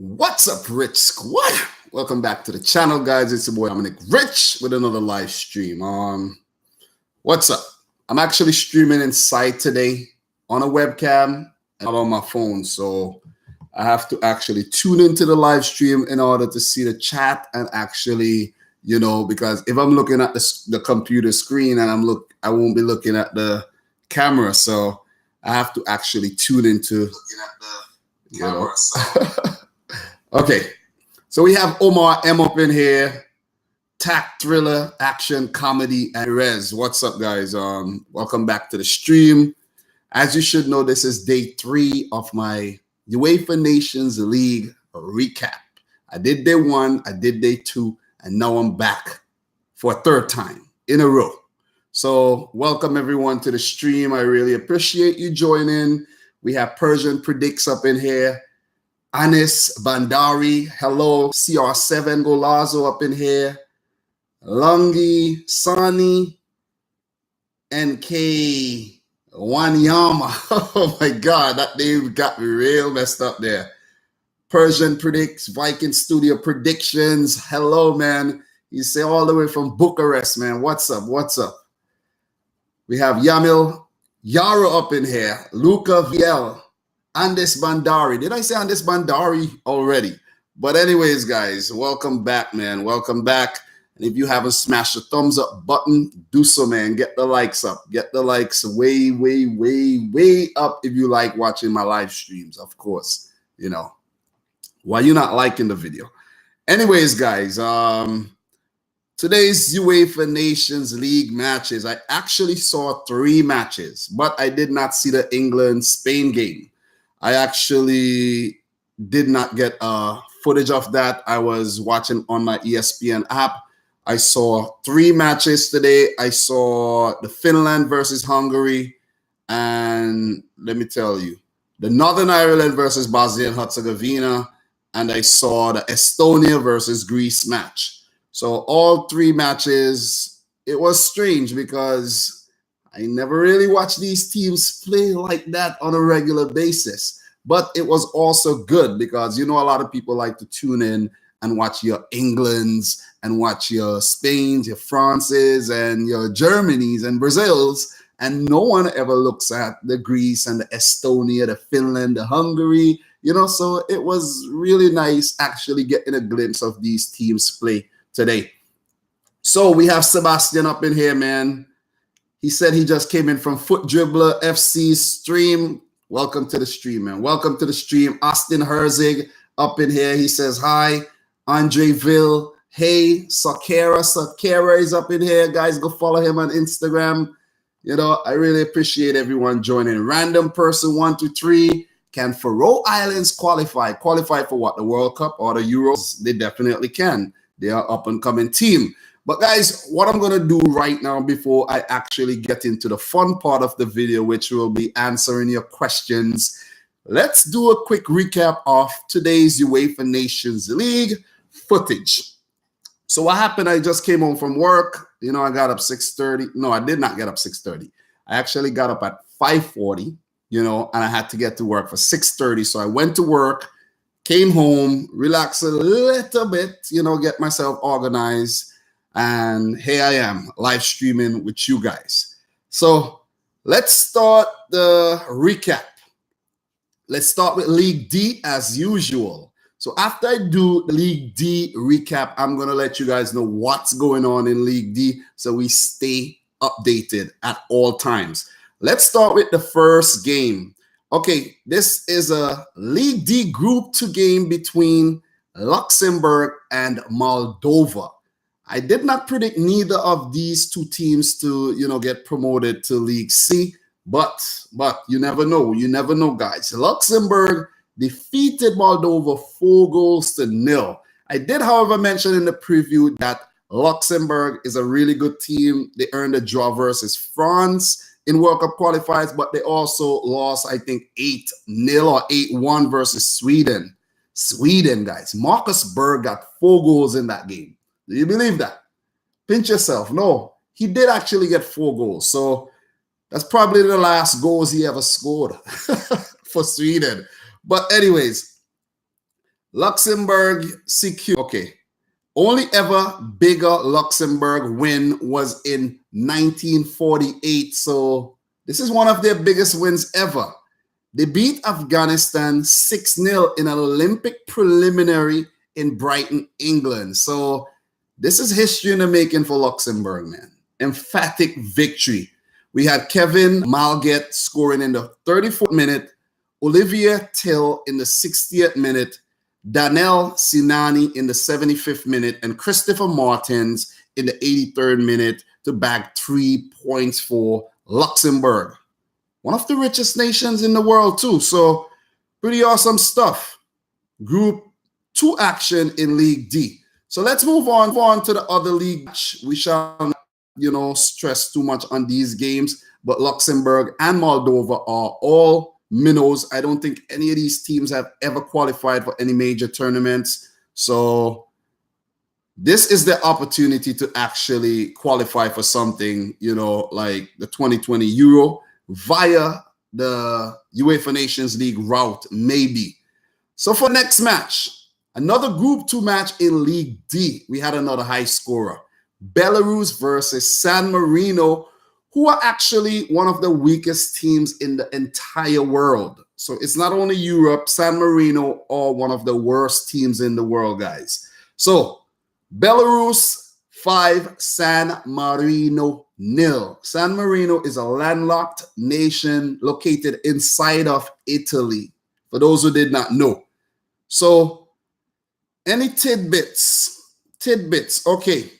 What's up, Rich Squad? Welcome back to the channel, guys. It's your boy Dominic Rich with another live stream. What's up? I'm actually streaming inside today on a webcam and on my phone, so I have to actually tune into the live stream in order to see the chat and actually, because if I'm looking at the computer screen and I won't be looking at the camera, so I have to actually tune into looking at the camera. Okay, so we have Omar M up in here, tack, thriller, action, comedy, and Rez. What's up, guys? Welcome back to the stream. As you should know, this is day 3 of my UEFA Nations League recap. I did day 1, I did day 2, and now I'm back for a 3rd time in a row. So welcome everyone to the stream. I really appreciate you joining. We have Persian Predicts up in here. Anis Bandari, hello. CR7 Golazo up in here. Lungi, Sani, NK, Wanyama. Oh my God, that name got me real messed up there. Persian Predicts, Viking Studio Predictions. Hello, man. You say all the way from Bucharest, man. What's up? What's up? We have Yamil Yara up in here. Luca Viel. Andes Bandari. Did I say Andes Bandari already? But anyways, guys, welcome back, man. Welcome back. And if you haven't smashed the thumbs up button, do so, man. Get the likes up. Get the likes way, way, way, way up if you like watching my live streams, of course. Why you not liking the video? Anyways, guys, today's UEFA Nations League matches. I actually saw 3 matches, but I did not see the England-Spain game. I actually did not get footage of that. I was watching on my ESPN app. I saw 3 matches today. I saw the Finland versus Hungary. And let me tell you, the Northern Ireland versus Bosnia and Herzegovina. And I saw the Estonia versus Greece match. So all 3 matches, it was strange because I never really watched these teams play like that on a regular basis. But it was also good because, a lot of people like to tune in and watch your Englands and watch your Spains, your Frances, and your Germanys and Brazils. And no one ever looks at the Greece and the Estonia, the Finland, the Hungary, So it was really nice actually getting a glimpse of these teams play today. So we have Sebastian up in here, man. He said he just came in from Foot Dribbler FC's stream. Welcome to the stream, man. Welcome to the stream. Austin Herzig up in here. He says hi. Andre Ville. Hey, Sakara. Sakara is up in here. Guys, go follow him on Instagram. I really appreciate everyone joining. Random person 123. Can Faroe Islands qualify? Qualify for what? The World Cup or the Euros? They definitely can. They are up and coming team. But guys, what I'm going to do right now before I actually get into the fun part of the video, which will be answering your questions, let's do a quick recap of today's UEFA Nations League footage. So what happened, I just came home from work. I got up 6:30. No, I did not get up 6:30. I actually got up at 5:40, and I had to get to work for 6:30. So I went to work, came home, relaxed a little bit, get myself organized. And here I am, live streaming with you guys. So let's start the recap. Let's start with League D as usual. So after I do the League D recap, I'm going to let you guys know what's going on in League D so we stay updated at all times. Let's start with the first game. Okay, this is a League D Group 2 game between Luxembourg and Moldova. I did not predict neither of these 2 teams to, get promoted to League C, but you never know. You never know, guys. Luxembourg defeated Moldova 4-0. I did, however, mention in the preview that Luxembourg is a really good team. They earned a draw versus France in World Cup qualifiers, but they also lost, I think, 8-0 or 8-1 versus Sweden. Sweden, guys. Marcus Berg got 4 goals in that game. Do you believe that? Pinch yourself. No, he did actually get 4 goals. So that's probably the last goals he ever scored for Sweden. But anyways, Luxembourg secured. Okay. Only ever bigger Luxembourg win was in 1948. So this is one of their biggest wins ever. They beat Afghanistan 6-0 in an Olympic preliminary in Brighton, England. So this is history in the making for Luxembourg, man. Emphatic victory. We had Kevin Malget scoring in the 34th minute, Olivier Till in the 60th minute, Daniel Sinani in the 75th minute, and Christopher Martins in the 83rd minute to bag 3 points for Luxembourg. One of the richest nations in the world too. So pretty awesome stuff. Group 2 action in League D. So let's move on to the other league. We shall not, stress too much on these games, but Luxembourg and Moldova are all minnows. I don't think any of these teams have ever qualified for any major tournaments. So this is the opportunity to actually qualify for something, like the 2020 Euro via the UEFA Nations League route, maybe. So for next match, another Group 2 match in League D, we had another high scorer. Belarus versus San Marino, who are actually one of the weakest teams in the entire world. So it's not only Europe, San Marino are one of the worst teams in the world, guys. So Belarus 5, San Marino 0. San Marino is a landlocked nation located inside of Italy, for those who did not know. So any tidbits? Okay.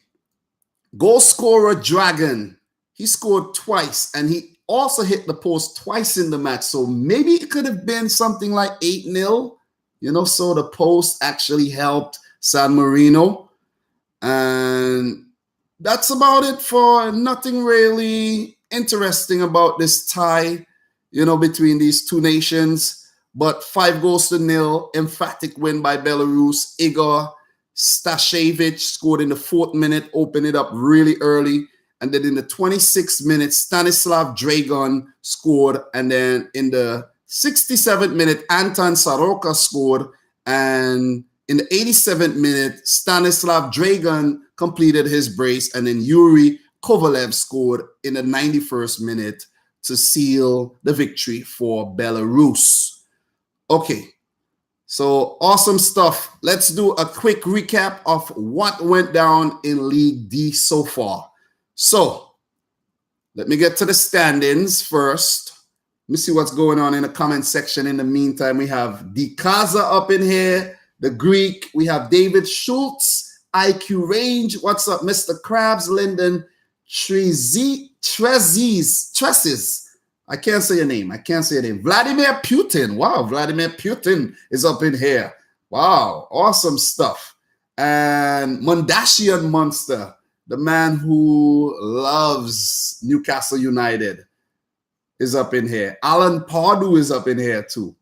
Goal scorer Dragon, he scored twice, and he also hit the post twice in the match. So maybe it could have been something like 8-0, so the post actually helped San Marino. And that's about it for nothing really interesting about this tie, between these two nations. But 5-0, emphatic win by Belarus. Igor Stashevich scored in the 4th minute, opened it up really early. And then in the 26th minute, Stanislav Dragon scored. And then in the 67th minute, Anton Soroka scored. And in the 87th minute, Stanislav Dragon completed his brace. And then Yuri Kovalev scored in the 91st minute to seal the victory for Belarus. Okay. So awesome stuff. Let's do a quick recap of what went down in League D so far. So let me get to the standings first. Let me see what's going on in the comment section. In the meantime, we have Dikaza up in here, the Greek. We have David Schultz, IQ Range. What's up, Mr. Krabs, Lyndon Trezis. I can't say your name. Vladimir Putin. Wow, Vladimir Putin is up in here. Wow, awesome stuff. And Mondashian Monster, the man who loves Newcastle United, is up in here. Alan Pardew is up in here too.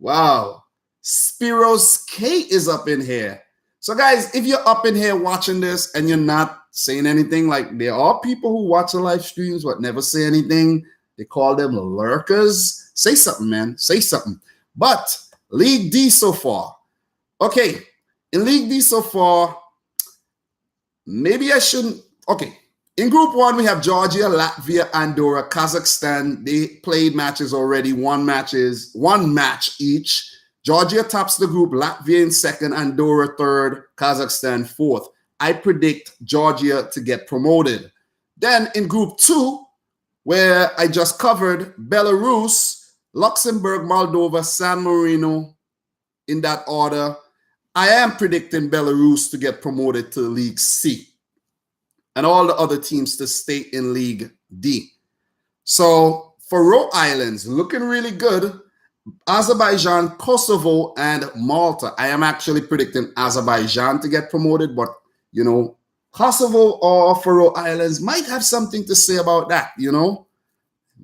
Wow. Spiros K is up in here. So guys, if you're up in here watching this and you're not saying anything, like there are people who watch the live streams but never say anything. They call them lurkers. Say something, man. Say something. But League D so far. Okay. In League D so far, maybe I shouldn't. Okay. In Group 1, we have Georgia, Latvia, Andorra, Kazakhstan. They played matches already. One match each. Georgia tops the group. Latvia in 2nd, Andorra 3rd, Kazakhstan 4th. I predict Georgia to get promoted. Then in Group 2, where I just covered Belarus, Luxembourg, Moldova, San Marino, in that order, I am predicting Belarus to get promoted to League C and all the other teams to stay in League D. So Faroe Islands, looking really good. Azerbaijan, Kosovo, and Malta. I am actually predicting Azerbaijan to get promoted, but, Kosovo or Faroe Islands might have something to say about that,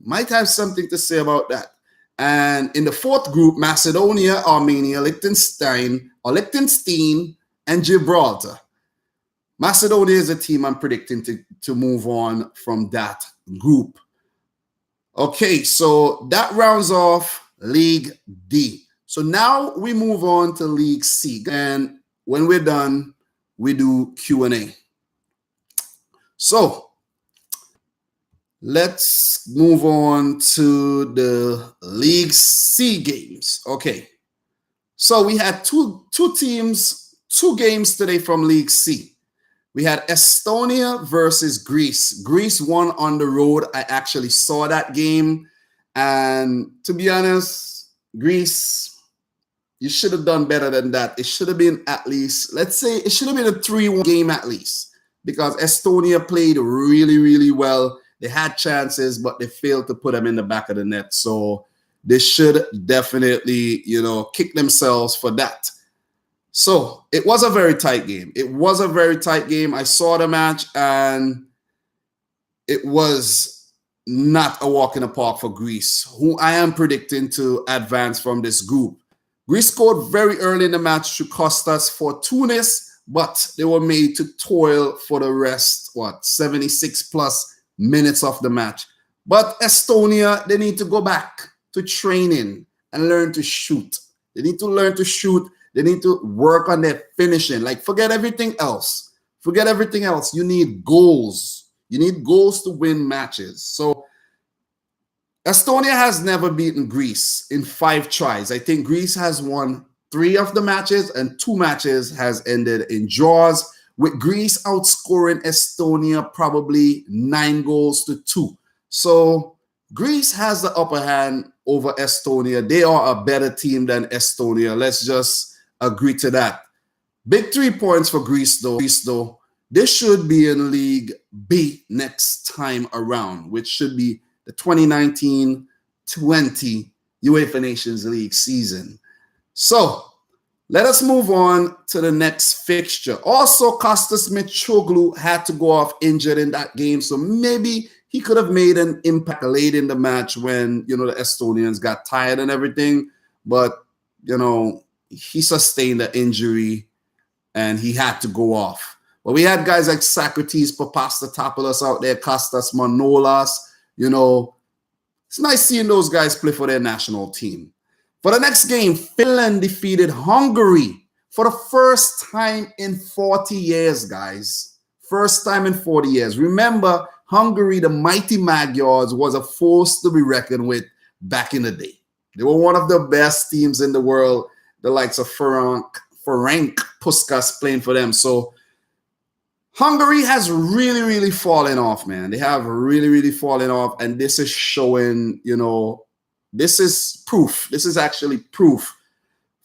Might have something to say about that. And in the 4th group, Macedonia, Armenia, Liechtenstein, and Gibraltar. Macedonia is a team I'm predicting to move on from that group. Okay, so that rounds off League D. So now we move on to League C. And when we're done, we do Q&A. So let's move on to the League C games. Okay. So we had two games today from League C. We had Estonia versus Greece. Greece won on the road. I actually saw that game. And to be honest, Greece, you should have done better than that. It should have been at least, let's say, it should have been a 3-1 game at least. Because Estonia played really, really well. They had chances, but they failed to put them in the back of the net. So they should definitely, kick themselves for that. So it was a very tight game. It was a very tight game. I saw the match, and it was not a walk in the park for Greece, who I am predicting to advance from this group. Greece scored very early in the match to cost us for Tunis, but they were made to toil for the rest, 76 plus minutes of the match. But Estonia, they need to go back to training and learn to shoot. They need to learn to shoot. They need to work on their finishing. Like, forget everything else. Forget everything else. You need goals. You need goals to win matches. So Estonia has never beaten Greece in 5 tries. I think Greece has won 3 of the matches, and 2 matches has ended in draws, with Greece outscoring Estonia probably 9 goals to 2. So Greece has the upper hand over Estonia. They are a better team than Estonia. Let's just agree to that. Big 3 points for Greece, though. They should be in League B next time around, which should be the 2019-20 UEFA Nations League season. So let us move on to the next fixture. Also, Kostas Mitroglou had to go off injured in that game, so maybe he could have made an impact late in the match when, the Estonians got tired and everything. But, he sustained an injury and he had to go off. But we had guys like Socrates, Papastatopoulos out there, Kostas Manolas. It's nice seeing those guys play for their national team. For the next game, Finland defeated Hungary for the first time in 40 years, guys. First time in 40 years. Remember, Hungary, the mighty Magyars, was a force to be reckoned with back in the day. They were one of the best teams in the world, the likes of Ferenc Puskás playing for them. So Hungary has really, really fallen off, man. They have really, really fallen off. And this is showing, this is proof. This is actually proof.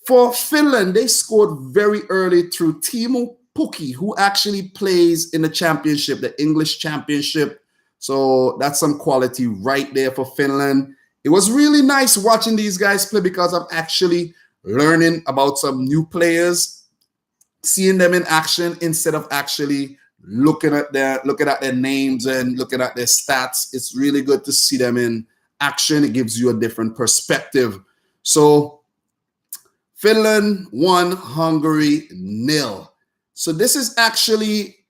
For Finland, they scored very early through Teemu Pukki, who actually plays in the championship, the English championship. So that's some quality right there for Finland. It was really nice watching these guys play because I'm actually learning about some new players, seeing them in action instead of actually looking at their names and looking at their stats. It's really good to see them in action. It gives you a different perspective. So Finland 1, Hungary 0. So this is actually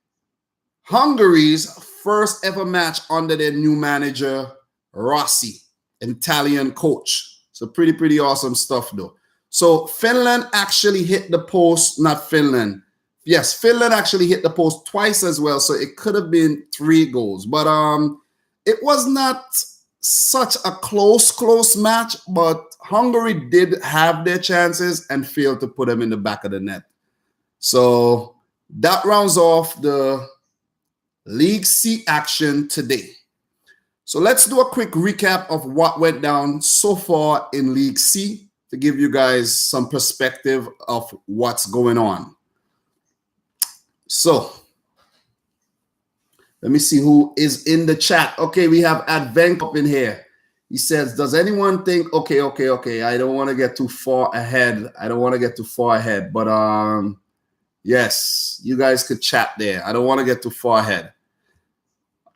Hungary's first ever match under their new manager, Rossi, an Italian coach. So pretty awesome stuff though. So Finland actually hit the post, not Finland. Yes, Finland actually hit the post twice as well. So it could have been 3 goals. But it was not such a close match. But Hungary did have their chances and failed to put them in the back of the net. So that rounds off the League C action today. So let's do a quick recap of what went down so far in League C to give you guys some perspective of what's going on. So let me see who is in the chat. Okay, we have Advent up in here. He says, does anyone think, okay, I don't want to get too far ahead. But yes, you guys could chat there. I don't want to get too far ahead.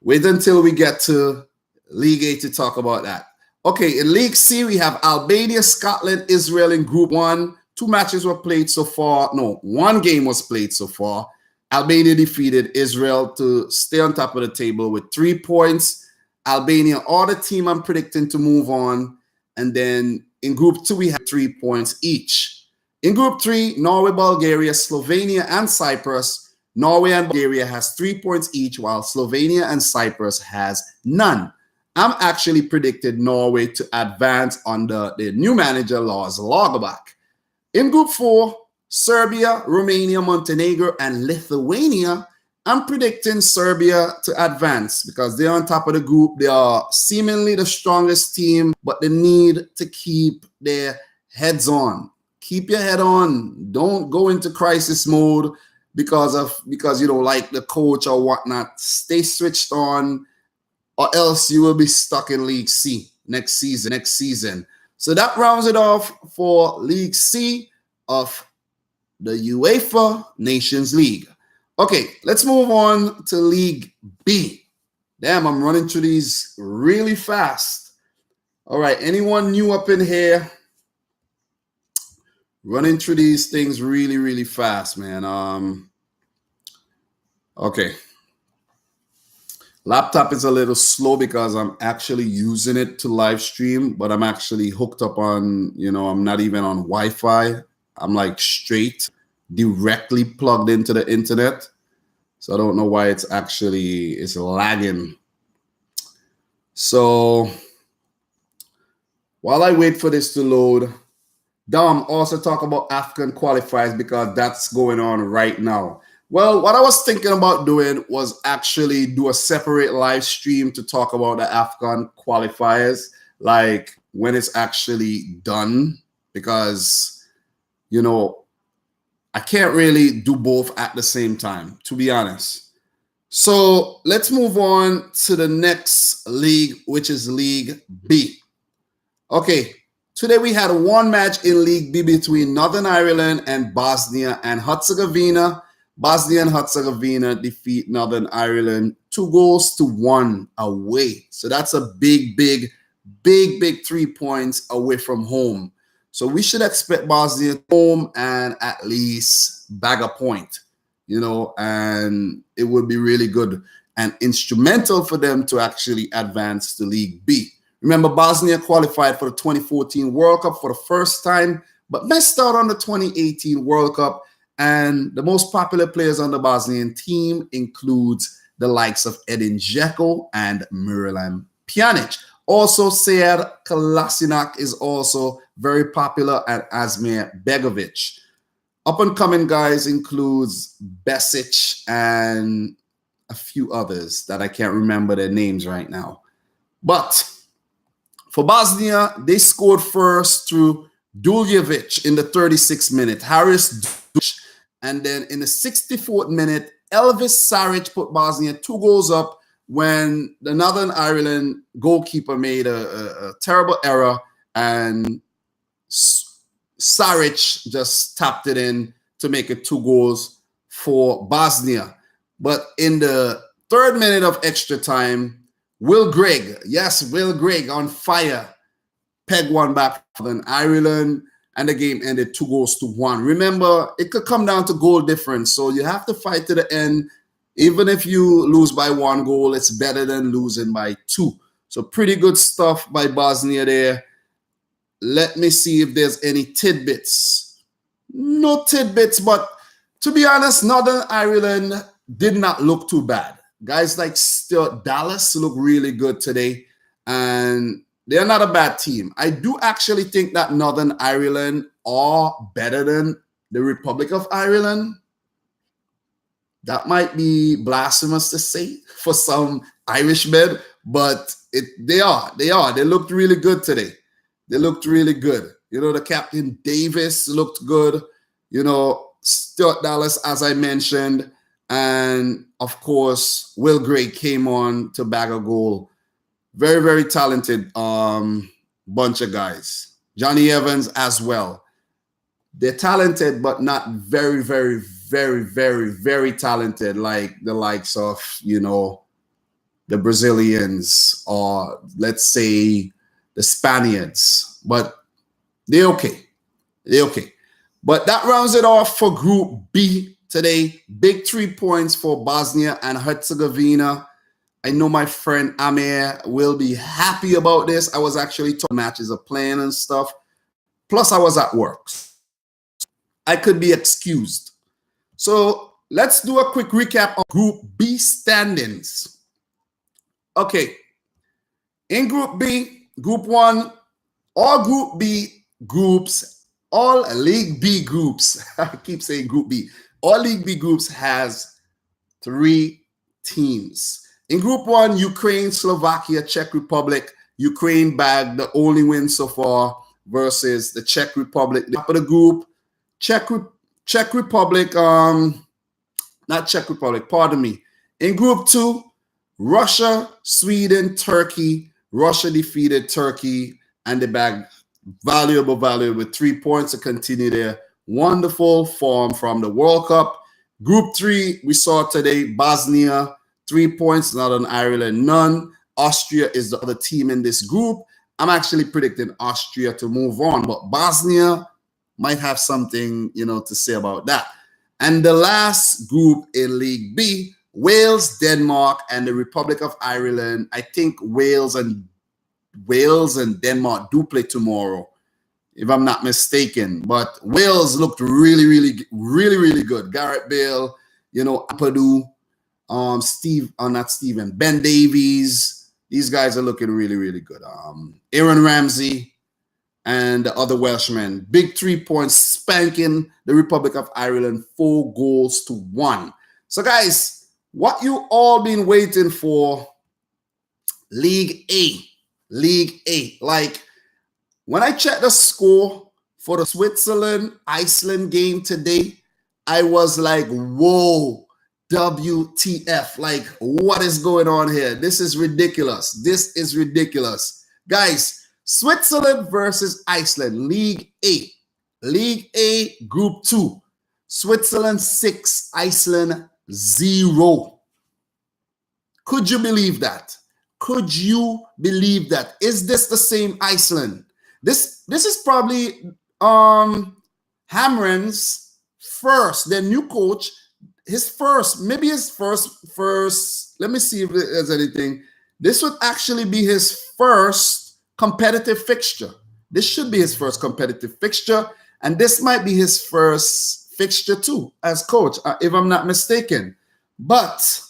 Wait until we get to League A to talk about that. Okay, in League C, we have Albania, Scotland, Israel in Group 1. 2 matches were played so far. No, 1 game was played so far. Albania defeated Israel to stay on top of the table with 3 points. Albania are the team I'm predicting to move on. And then In Group 2, we have 3 points each. In Group 3, Norway, Bulgaria, Slovenia, and Cyprus. Norway and Bulgaria has 3 points each, while Slovenia and Cyprus has none. I'm actually predicted Norway to advance under the new manager, Lars Lagerbäck. In Group 4, Serbia, Romania, Montenegro, and Lithuania. I'm predicting Serbia to advance because they're on top of the group. They are seemingly the strongest team, but they need to keep their heads on. Keep your head on. Don't go into crisis mode because you don't like the coach or whatnot. Stay switched on, or else you will be stuck in League C next season. So that rounds it off for League C of the UEFA Nations League. Okay, let's move on to League B. Damn, I'm running through these really fast. All right, anyone new up in here? Running through these things really, really fast, man. Okay. Laptop is a little slow because I'm actually using it to live stream, but I'm actually hooked up on, I'm not even on Wi-Fi. I'm like straight, directly plugged into the internet. So I don't know why it's lagging. So while I wait for this to load, Dom, also talk about African qualifiers because that's going on right now. Well, what I was thinking about doing was actually do a separate live stream to talk about the African qualifiers, like when it's actually done, because, I can't really do both at the same time, to be honest. So let's move on to the next league, which is League B. Okay, today we had one match in League B between Northern Ireland and Bosnia and Herzegovina. Bosnia and Herzegovina defeat Northern Ireland 2-1 away. So that's a big 3 points away from home. So we should expect Bosnia home and at least bag a point, and it would be really good and instrumental for them to actually advance to League B. Remember, Bosnia qualified for the 2014 World Cup for the first time, but missed out on the 2018 World Cup. And the most popular players on the Bosnian team includes the likes of Edin Dzeko and Miralem Pjanic. Also, Sead Kolasinac is also very popular, and Asmir Begovic. Up-and-coming guys includes Besic and a few others that I can't remember their names right now. But for Bosnia, they scored first through Duljevic in the 36th minute, Haris Duljevic, and then in the 64th minute, Elvis Saric put Bosnia 2 goals up when the Northern Ireland goalkeeper made a terrible error, and Saric just tapped it in to make it 2 goals for Bosnia. But in the 3rd minute of extra time, Will Grigg on fire, pegged one back for Northern Ireland, and the game ended 2-1. Remember, it could come down to goal difference, so you have to fight to the end. Even if you lose by 1 goal, it's better than losing by 2. So pretty good stuff by Bosnia there. Let me see if there's any tidbits. No tidbits, but to be honest, Northern Ireland did not look too bad. Guys like Stuart Dallas look really good today, and they're not a bad team. I do actually think that Northern Ireland are better than the Republic of Ireland. That might be blasphemous to say for some Irishmen, but they are. They looked really good today. They looked really good. The captain Davis looked good. Stuart Dallas, as I mentioned, and of course, Will Grigg came on to bag a goal. Very, very talented bunch of guys. Johnny Evans as well. They're talented, but not very, very, very, very, very talented like the likes of, the Brazilians or let's say the Spaniards. But they're okay. But that rounds it off for Group B today. Big 3 points for Bosnia and Herzegovina. I know my friend Amir will be happy about this. I was actually talking matches of playing and stuff. Plus, I was at work. I could be excused. So let's do a quick recap of Group B standings. Okay. In Group B, Group 1, all Group B groups, all League B groups, I keep saying Group B, all League B groups has 3 teams. In Group 1, Ukraine, Slovakia, Czech Republic. Ukraine bagged the only win so far versus the Czech Republic. Top of the group, Czech Republic, not Czech Republic, pardon me. In Group 2, Russia, Sweden, Turkey. Russia defeated Turkey and they bagged valuable with 3 points to continue their wonderful form from the World Cup. Group 3, we saw today, Bosnia, 3 points, Northern Ireland, none. Austria is the other team in this group. I'm actually predicting Austria to move on, but Bosnia might have something, to say about that. And the last group in League B, Wales, Denmark, and the Republic of Ireland. I think Wales and Denmark do play tomorrow, if I'm not mistaken. But Wales looked really good. Gareth Bale, Ampadu, Ben Davies. These guys are looking really good. Aaron Ramsey and the other Welshmen. Big 3 points, spanking the Republic of Ireland 4-1. So guys, what you all been waiting for, League A. Like, when I checked the score for the Switzerland-Iceland game today, I was like, whoa, WTF. Like, what is going on here? This is ridiculous. Guys, Switzerland versus Iceland, League A. League A, Group 2. Switzerland 6, Iceland 0. Could you believe that? Is this the same Iceland? This is probably Hamren's first, their new coach, his first, let me see if there's anything. This would actually be his first competitive fixture. This should be his first competitive fixture, and this might be his first fixture too as coach, if I'm not mistaken. But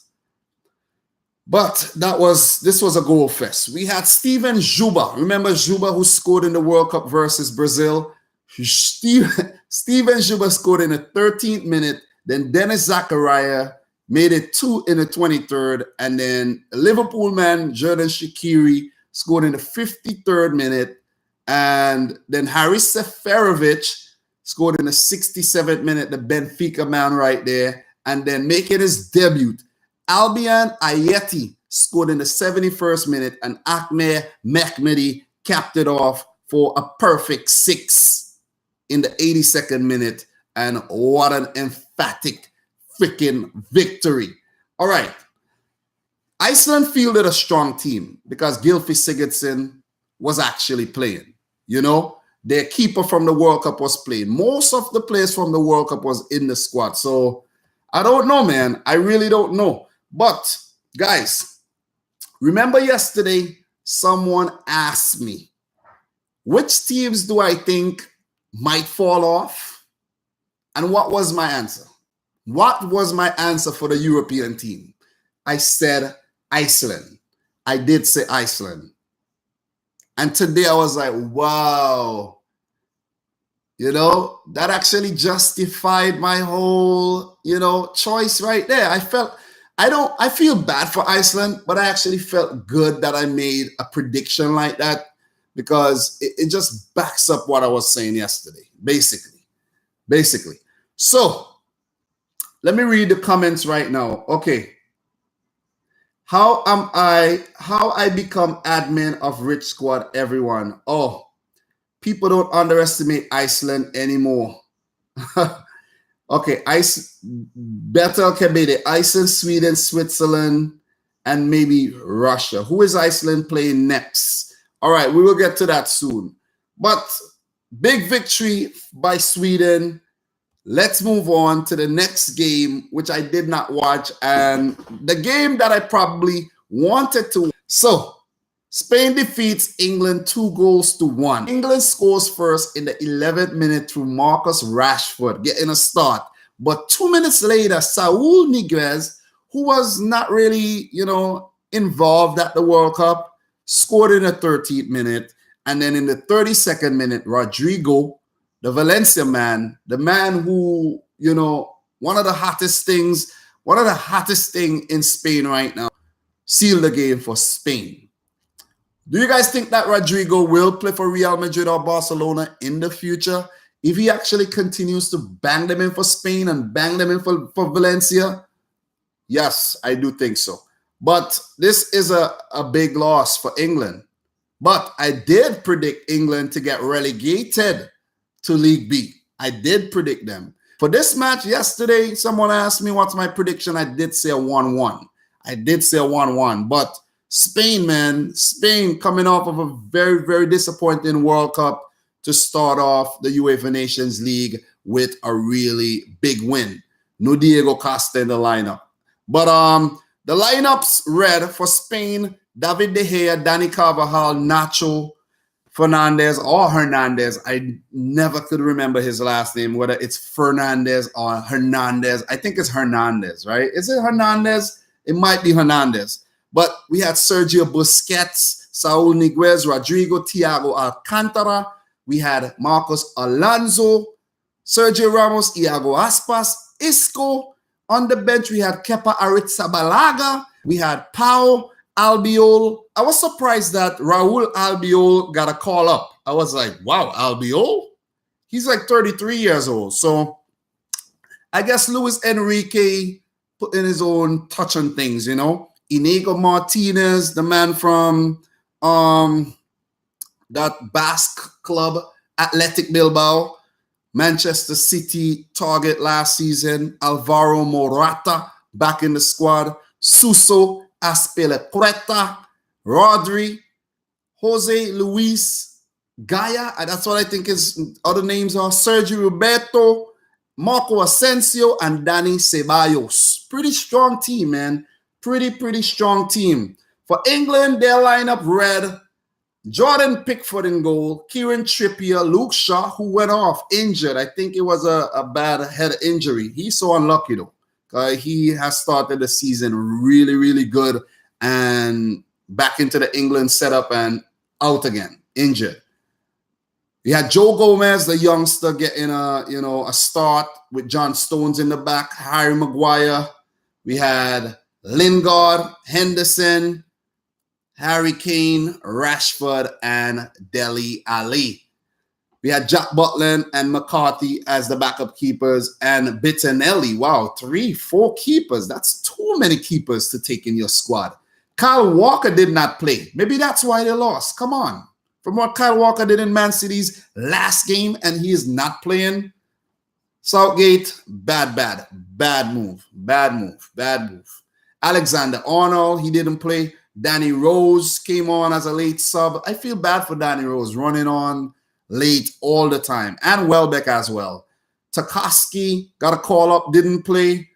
this was a goal fest. We had Steven Juba. Remember Juba, who scored in the World Cup versus Brazil? Steven Juba scored in the 13th minute. Then Dennis Zakaria made it 2 in the 23rd. And then Liverpool man, Jordan Shaqiri, scored in the 53rd minute. And then Haris Seferovic scored in the 67th minute, the Benfica man right there. And then making his debut, Albion Ayeti scored in the 71st minute, and Ahmed Mehmedi capped it off for a perfect 6 in the 82nd minute. And what an emphatic freaking victory. All right. Iceland fielded a strong team because Gylfi Sigurdsson was actually playing. Their keeper from the World Cup was playing. Most of the players from the World Cup was in the squad. So I don't know, man. I really don't know. But guys, remember yesterday, someone asked me, which teams do I think might fall off? And what was my answer? What was my answer for the European team? I said Iceland. I did say Iceland. And today I was like, wow. That actually justified my whole, choice right there. I feel bad for Iceland, but I actually felt good that I made a prediction like that because it just backs up what I was saying yesterday, basically. So let me read the comments right now. Okay. How I become admin of Rich Squad, everyone? Oh, people don't underestimate Iceland anymore. Okay, Better Kebede, Iceland, Sweden, Switzerland, and maybe Russia. Who is Iceland playing next? All right, we will get to that soon. But big victory by Sweden. Let's move on to the next game, which I did not watch, and the game that I probably wanted to. So, Spain defeats England 2-1. England scores first in the 11th minute through Marcus Rashford, getting a start. But 2 minutes later, Saul Niguez, who was not really, involved at the World Cup, scored in the 13th minute. And then in the 32nd minute, Rodrigo, the Valencia man, the man who, one of the hottest things in Spain right now, sealed the game for Spain. Do you guys think that Rodrigo will play for Real Madrid or Barcelona in the future? If he actually continues to bang them in for Spain and bang them in for Valencia? Yes, I do think so. But this is a big loss for England. But I did predict England to get relegated to League B. I did predict them. For this match yesterday, someone asked me what's my prediction. I did say a 1-1. But Spain, man, Spain coming off of a very, very disappointing World Cup to start off the UEFA Nations League with a really big win. No Diego Costa in the lineup. But the lineups read for Spain: David De Gea, Dani Carvajal, Nacho, Fernandez or Hernandez. I never could remember his last name, whether it's Fernandez or Hernandez. I think it's Hernandez, right? Is it Hernandez? It might be Hernandez. But we had Sergio Busquets, Saul Niguez, Rodrigo, Thiago Alcantara. We had Marcos Alonso, Sergio Ramos, Iago Aspas, Isco. On the bench, we had Kepa Arrizabalaga. We had Pau Albiol. I was surprised that Raul Albiol got a call up. I was like, wow, Albiol? He's like 33 years old. So I guess Luis Enrique put in his own touch on things, Inigo Martinez, the man from that Basque club, Athletic Bilbao, Manchester City target last season, Alvaro Morata back in the squad, Suso Azpilicueta, Rodri, Jose Luis Gaya, that's what I think his other names are, Sergio Roberto, Marco Asensio, and Dani Ceballos. Pretty strong team, man. Pretty strong team. For England, their lineup read Jordan Pickford in goal, Kieran Trippier, Luke Shaw, who went off injured. I think it was a bad head injury. He's so unlucky, though. He has started the season really good and back into the England setup and out again, injured. We had Joe Gomez, the youngster, getting a start with John Stones in the back, Harry Maguire. We had Lingard, Henderson, Harry Kane, Rashford, and Dele Alli. We had Jack Butland and McCarthy as the backup keepers, and Bettinelli. Wow, 3-4 keepers. That's too many keepers to take in your squad. Kyle Walker did not play. Maybe that's why they lost. Come on. From what Kyle Walker did in Man City's last game, and he is not playing. Southgate, bad move. Alexander-Arnold, he didn't play. Danny Rose came on as a late sub. I feel bad for Danny Rose, running on late all the time. And Welbeck as well. Tarkowski got a call up, didn't play.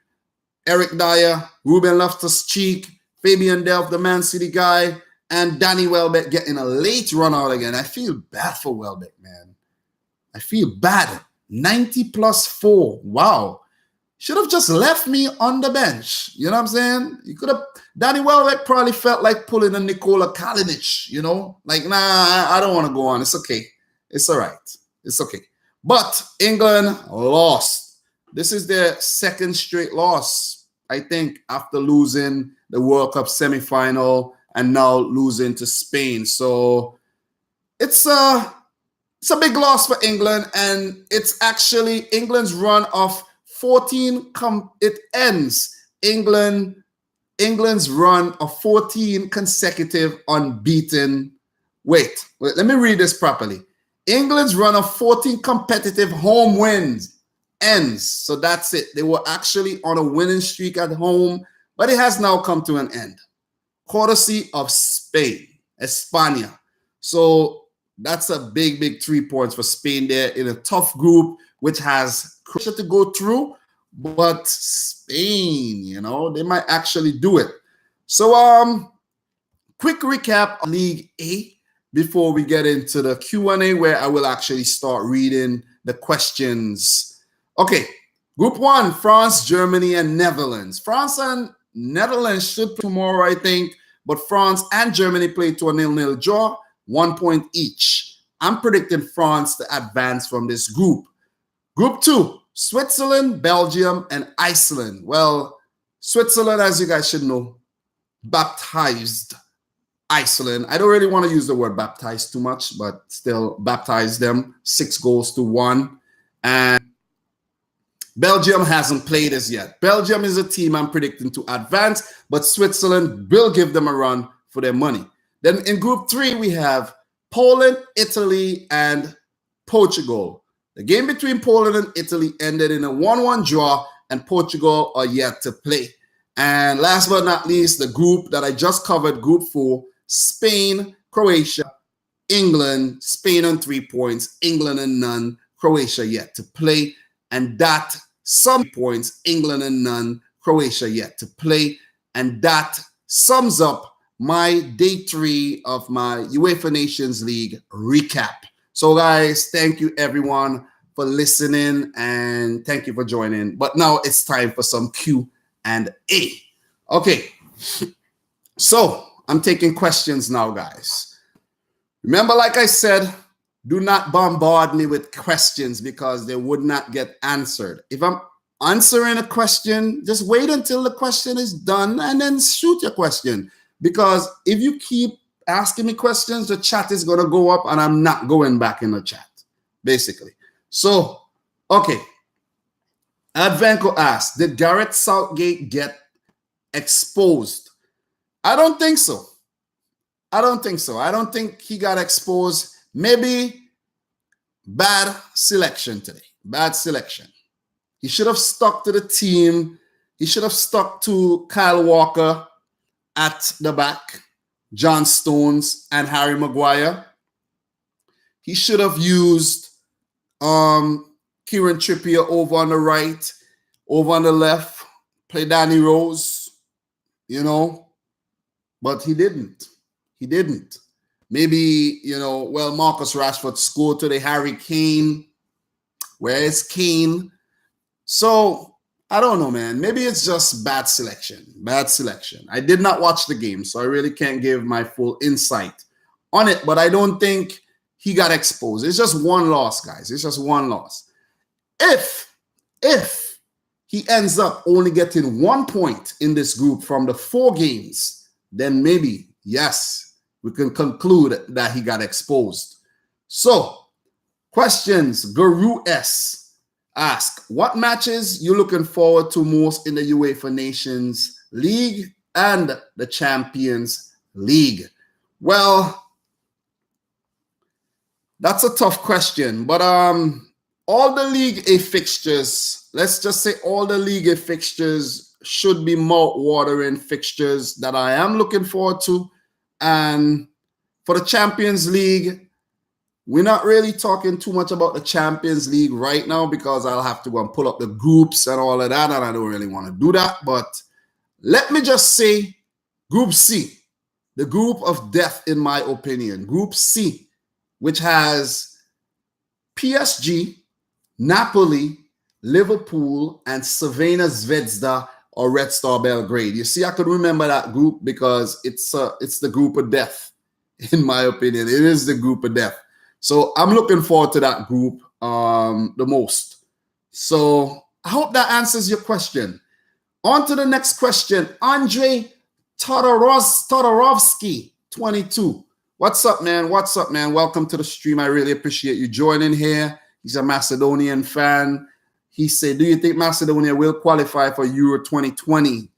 Eric Dyer, Ruben Loftus-Cheek, Fabian Delph, the Man City guy, and Danny Welbeck getting a late run out again. I feel bad for Welbeck, man. I feel bad. 90+4. Wow. Should have just left me on the bench. You know what I'm saying? You could have. Danny Welbeck probably felt like pulling a Nikola Kalinic, Like, nah, I don't want to go on. It's okay. It's all right. It's okay. But England lost. This is their second straight loss, I think, after losing the World Cup semifinal and now losing to Spain. So it's a big loss for England, and it's actually England's run of 14. It ends England's run of 14 consecutive unbeaten. Wait, let me read this properly. England's run of 14 competitive home wins ends. So that's it. They were actually on a winning streak at home, but it has now come to an end. Courtesy of Spain, España. So that's a big 3 points for Spain there in a tough group, which has Croatia to go through, but Spain, they might actually do it. So quick recap on League A before we get into the Q&A, where I will actually start reading the questions. Okay, Group 1, France, Germany, and Netherlands. France and Netherlands should play tomorrow, I think, but France and Germany play to a 0-0 draw, 1 point each. I'm predicting France to advance from this group. Group 2, Switzerland, Belgium, and Iceland. Well, Switzerland, as you guys should know, baptized Iceland. I don't really want to use the word baptized too much, but still baptized them 6-1. And Belgium hasn't played as yet. Belgium is a team I'm predicting to advance, but Switzerland will give them a run for their money. Then in Group 3, we have Poland, Italy, and Portugal. The game between Poland and Italy ended in a 1-1 draw, and Portugal are yet to play. And last but not least, the group that I just covered, Group 4, Spain, Croatia, England. Spain on 3 points, England and none, Croatia yet to play. And that some points, England and none, Croatia yet to play. And that sums up my day 3 of my UEFA Nations League recap. So guys, thank you everyone for listening and thank you for joining. But now it's time for some Q&A. Okay, so I'm taking questions now, guys. Remember, like I said, do not bombard me with questions because they would not get answered. If I'm answering a question, just wait until the question is done and then shoot your question. Because if you keep asking me questions, the chat is going to go up and I'm not going back in the chat, basically. So, okay. Advenko asked, did Gareth Southgate get exposed? I don't think so. I don't think he got exposed. Maybe bad selection today. Bad selection. He should have stuck to the team. He should have stuck to Kyle Walker at the back, John Stones, and Harry Maguire. He should have used Kieran Trippier over on the right, over on the left, play Danny Rose, you know, but he didn't. He didn't. Maybe, you know, well, Marcus Rashford scored today. Harry Kane. Where is Kane? So, I don't know, man. Maybe it's just bad selection. Bad selection. I did not watch the game, so I really can't give my full insight on it. But I don't think he got exposed. It's just one loss, guys. It's just one loss. If he ends up only getting 1 point in this group from the 4 games, then maybe, yes, we can conclude that he got exposed. So, questions. Guru S. Ask, what matches you looking forward to most in the UEFA Nations League and the Champions League? Well, that's a tough question, but all the League A fixtures, let's just say all the League A fixtures should be mouth-watering fixtures that I am looking forward to. And for the Champions League, we're not really talking too much about the Champions League right now because I'll have to go and pull up the groups and all of that, and I don't really want to do that. But let me just say Group C, the group of death in my opinion. Group C, which has PSG, Napoli, Liverpool, and Crvena Zvezda or Red Star Belgrade. You see, I could remember that group because it's the group of death, in my opinion. It is the group of death. So I'm looking forward to that group the most. So I hope that answers your question. On to the next question. Andre Todorovsky, 22. What's up, man? What's up, man? Welcome to the stream. I really appreciate you joining here. He's a Macedonian fan. He said, do you think Macedonia will qualify for Euro 2020?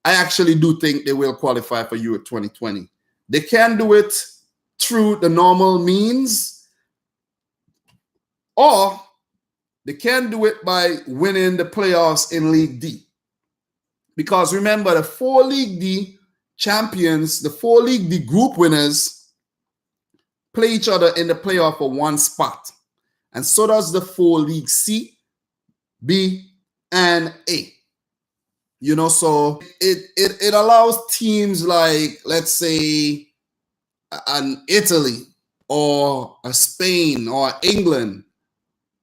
I actually do think they will qualify for Euro 2020. They can do it through the normal means, or they can do it by winning the playoffs in League D. Because remember, the 4 League D champions, the 4 League D group winners play each other in the playoff for 1 spot. And so does the 4 League C, B, and A. You know, so it allows teams like, let's say, an Italy or a Spain or England,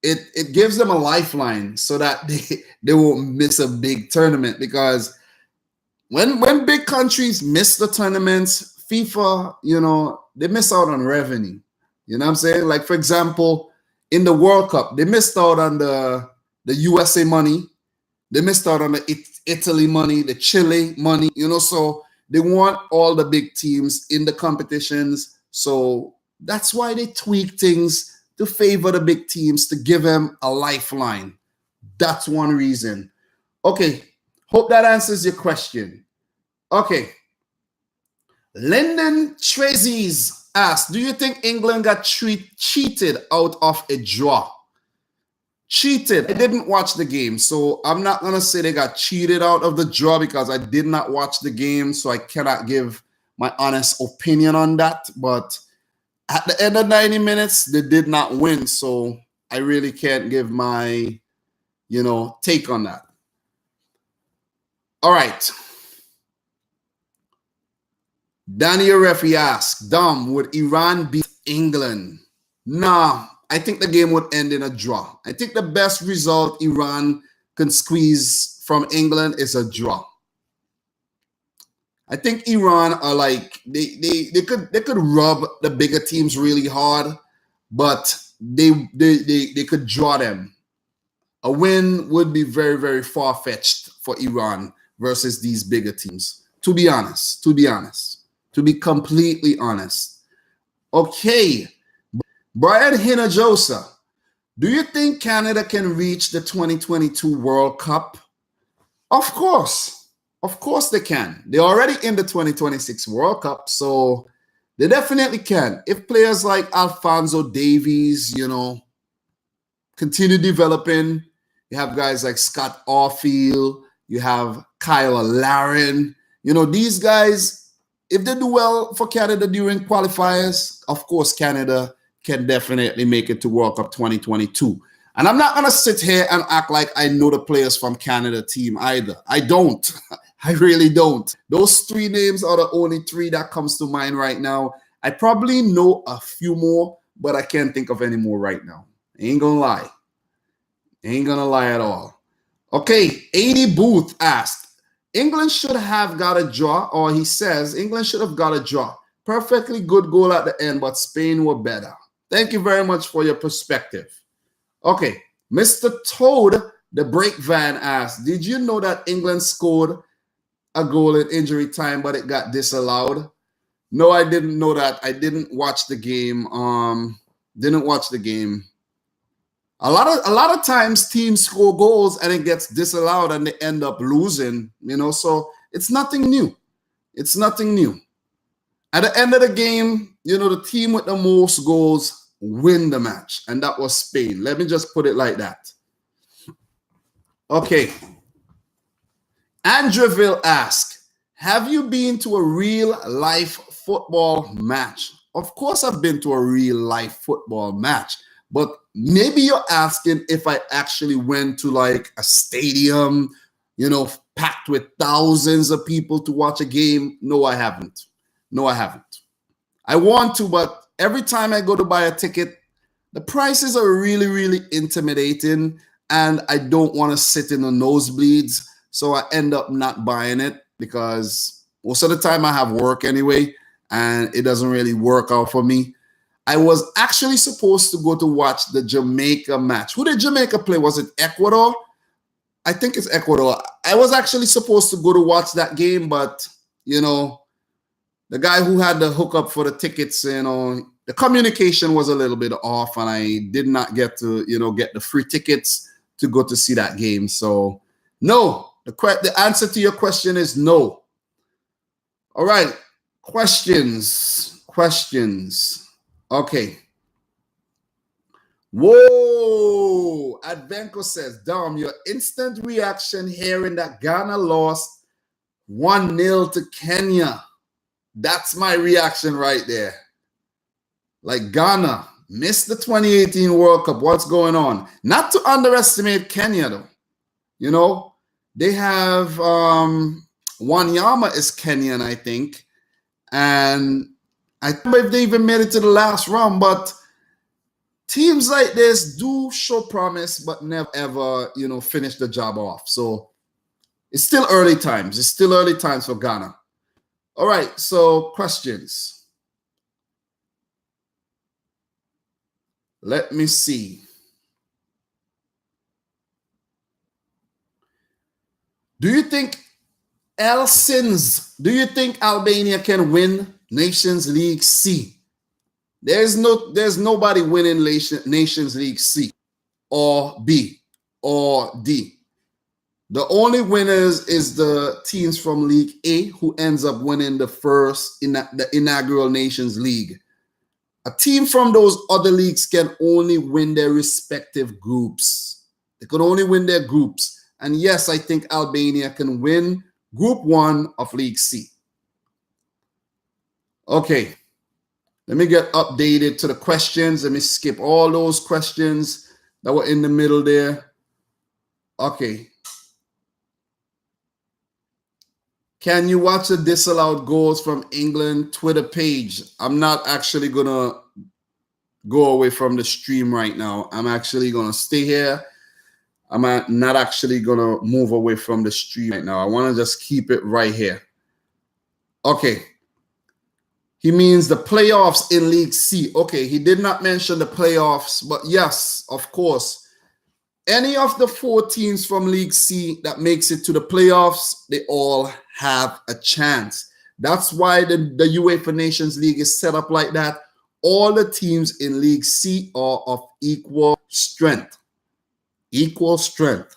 it gives them a lifeline so that they won't miss a big tournament. Because when big countries miss the tournaments, FIFA, they miss out on revenue. You know what I'm saying? Like, for example, in the World Cup, they missed out on the USA money. They missed out on the Italy money, the Chile money, so they want all the big teams in the competitions. So that's why they tweak things to favor the big teams, to give them a lifeline. That's one reason. Okay, hope that answers your question. Okay. Lyndon Trezis asked, do you think England got cheated out of a draw? Cheated. I didn't watch the game, so I'm not going to say they got cheated out of the draw because I did not watch the game, so I cannot give my honest opinion on that. But at the end of 90 minutes, they did not win, so I really can't give my, take on that. All right. Daniel Refi asked, Dom, would Iran beat England? Nah, I think the game would end in a draw. I think the best result Iran can squeeze from England is a draw. I think Iran are like, they could rub the bigger teams really hard, but they could draw them. A win would be very, very far-fetched for Iran versus these bigger teams. To be honest. To be completely honest. Okay. Brian Hinojosa, do you think Canada can reach the 2022 World Cup? Of course. Of course they can. They're already in the 2026 World Cup, so they definitely can. If players like Alphonso Davies, continue developing, you have guys like Scott Arfield, you have Kyle Larin, these guys, if they do well for Canada during qualifiers, of course, Canada can definitely make it to World Cup 2022. And I'm not going to sit here and act like I know the players from Canada team either. I don't. I really don't. Those three names are the only three that comes to mind right now. I probably know a few more, but I can't think of any more right now. Ain't going to lie. Ain't going to lie at all. Okay, 80 Booth asked, England should have got a draw, or he says England should have got a draw. Perfectly good goal at the end, but Spain were better. Thank you very much for your perspective. Okay, Mr. Toad, the break van asked, did you know that England scored a goal in injury time, but it got disallowed? No, I didn't know that. I didn't watch the game. A lot of times teams score goals and it gets disallowed and they end up losing, so it's nothing new. It's nothing new. At the end of the game, the team with the most goals win the match, and that was Spain. Let me just put it like that. Okay. Andreville asked, have you been to a real-life football match? Of course I've been to a real-life football match, but maybe you're asking if I actually went to like a stadium, packed with thousands of people to watch a game. No, I haven't. I want to, but every time I go to buy a ticket, the prices are really, really intimidating, and I don't want to sit in the nosebleeds, so I end up not buying it because most of the time I have work anyway, and it doesn't really work out for me. I was actually supposed to go to watch the Jamaica match. Who did Jamaica play? Was it Ecuador? I think it's Ecuador. I was actually supposed to go to watch that game, but, the guy who had the hookup for the tickets, the communication was a little bit off, and I did not get to, get the free tickets to go to see that game. So, no. The answer to your question is no. All right. Questions. Okay. Whoa. Advenco says, Dom, your instant reaction hearing that Ghana lost 1-0 to Kenya. That's my reaction right there. Like, Ghana missed the 2018 World Cup. What's going on? Not to underestimate Kenya, though. They have Wanyama is Kenyan, I think. And I don't remember if they even made it to the last round, but teams like this do show promise, but never ever, finish the job off. So it's still early times. It's still early times for Ghana. All right, so questions. Let me see. Do you think Albania can win Nations League C? There's nobody winning Nations League C or B or D. The only winners is the teams from League A who ends up winning the inaugural Nations League. A team from those other leagues can only win their respective groups. They can only win their groups. And yes, I think Albania can win Group 1 of League C. Okay. Let me get updated to the questions. Let me skip all those questions that were in the middle there. Okay. Can you watch the disallowed goals from England Twitter page? I'm not actually going to go away from the stream right now. I'm actually going to stay here. I'm not actually going to move away from the stream right now. I want to just keep it right here. Okay. He means the playoffs in League C. Okay, he did not mention the playoffs, but yes, of course. Any of the 4 teams from League C that makes it to the playoffs, they all have a chance. That's why the UEFA Nations League is set up like that. All the teams in League C are of equal strength. Equal strength.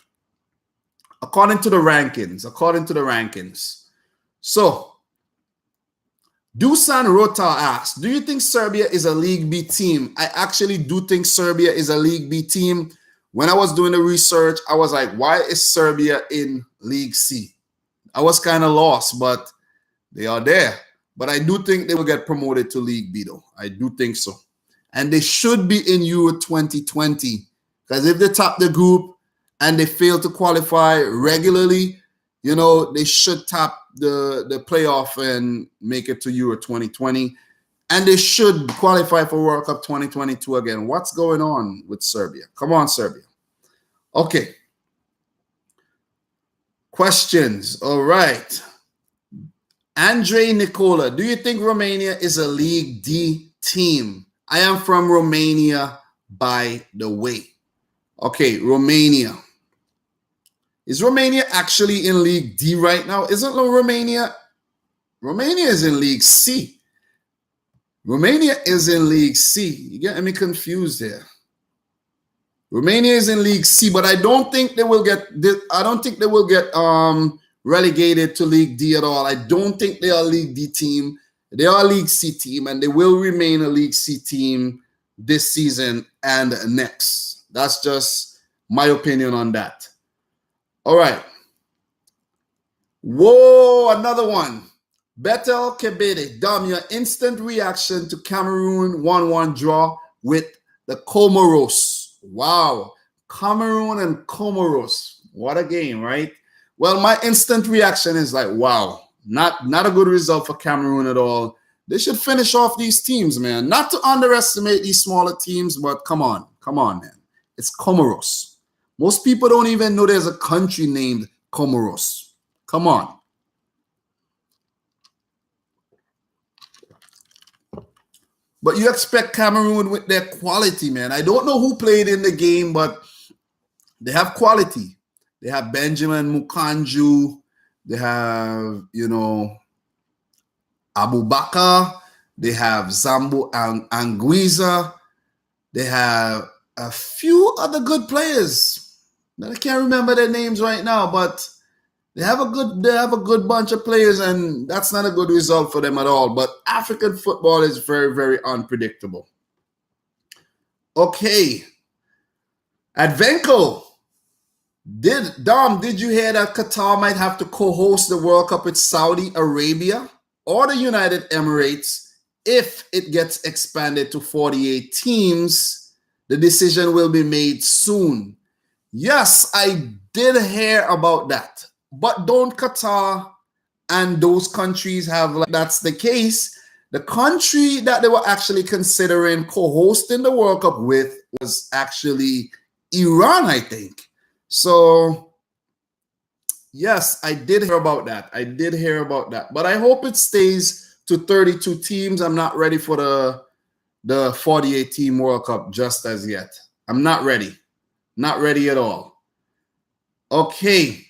According to the rankings. So, Dusan Rota asks, do you think Serbia is a League B team? I actually do think Serbia is a League B team. When I was doing the research, I was like, why is Serbia in League C? I was kind of lost, but they are there. But I do think they will get promoted to League B, though. I do think so. And they should be in Euro 2020. Because if they top the group and they fail to qualify regularly, they should top the playoff and make it to Euro 2020. And they should qualify for World Cup 2022 again. What's going on with Serbia? Come on, Serbia. Okay. Questions. All right. Andre Nicola, do you think Romania is a League D team? I am from Romania, by the way. Okay, Romania. Is Romania actually in League D right now? Isn't Romania? Romania is in League C. Romania is in League C. You getting me confused there. Romania is in League C, but I don't think they will get relegated to League D at all. I don't think they are a League D team. They are a League C team, and they will remain a League C team this season and next. That's just my opinion on that. All right. Whoa, another one. Betel Kebede, Dom, your instant reaction to Cameroon 1-1 draw with the Comoros. Wow. Cameroon and Comoros. What a game, right? Well, my instant reaction is like, wow, not a good result for Cameroon at all. They should finish off these teams, man. Not to underestimate these smaller teams, but come on, man. It's Comoros. Most people don't even know there's a country named Comoros. Come on. But you expect Cameroon with their quality, man. I don't know who played in the game, but they have quality. They have Benjamin Mukanju. They have, Abu Bakar. They have Zambo Anguiza. They have a few other good players. I can't remember their names right now, but they have a good bunch of players, and that's not a good result for them at all. But African football is very, very unpredictable. Okay. Advenco. Did you hear that Qatar might have to co-host the World Cup with Saudi Arabia or the United Emirates if it gets expanded to 48 teams? The decision will be made soon. Yes, I did hear about that. But don't Qatar and those countries have, that's the case, The country that they were actually considering co-hosting the World Cup with was actually Iran, I think. So, yes, I did hear about that. I did hear about that. But I hope it stays to 32 teams. I'm not ready for the 48 team World Cup just as yet. I'm not ready. Not ready at all. Okay.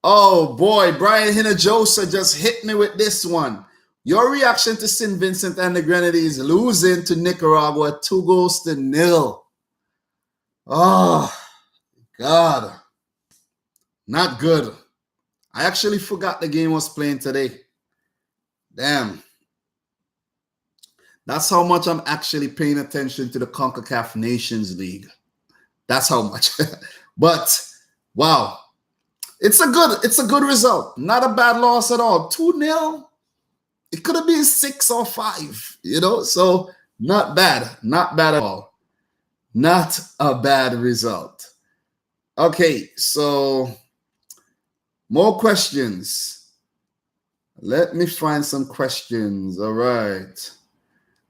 Oh boy, Brian Hinojosa just hit me with this one. Your reaction to St. Vincent and the Grenadines losing to Nicaragua 2-0. Oh, God. Not good. I actually forgot the game was playing today. Damn. That's how much I'm actually paying attention to the CONCACAF Nations League. That's how much. But, wow. It's a good result. Not a bad loss at all. 2-0. It could have been 6 or 5, you know? So, not bad. Not bad at all. Not a bad result. Okay, so more questions. Let me find some questions. All right.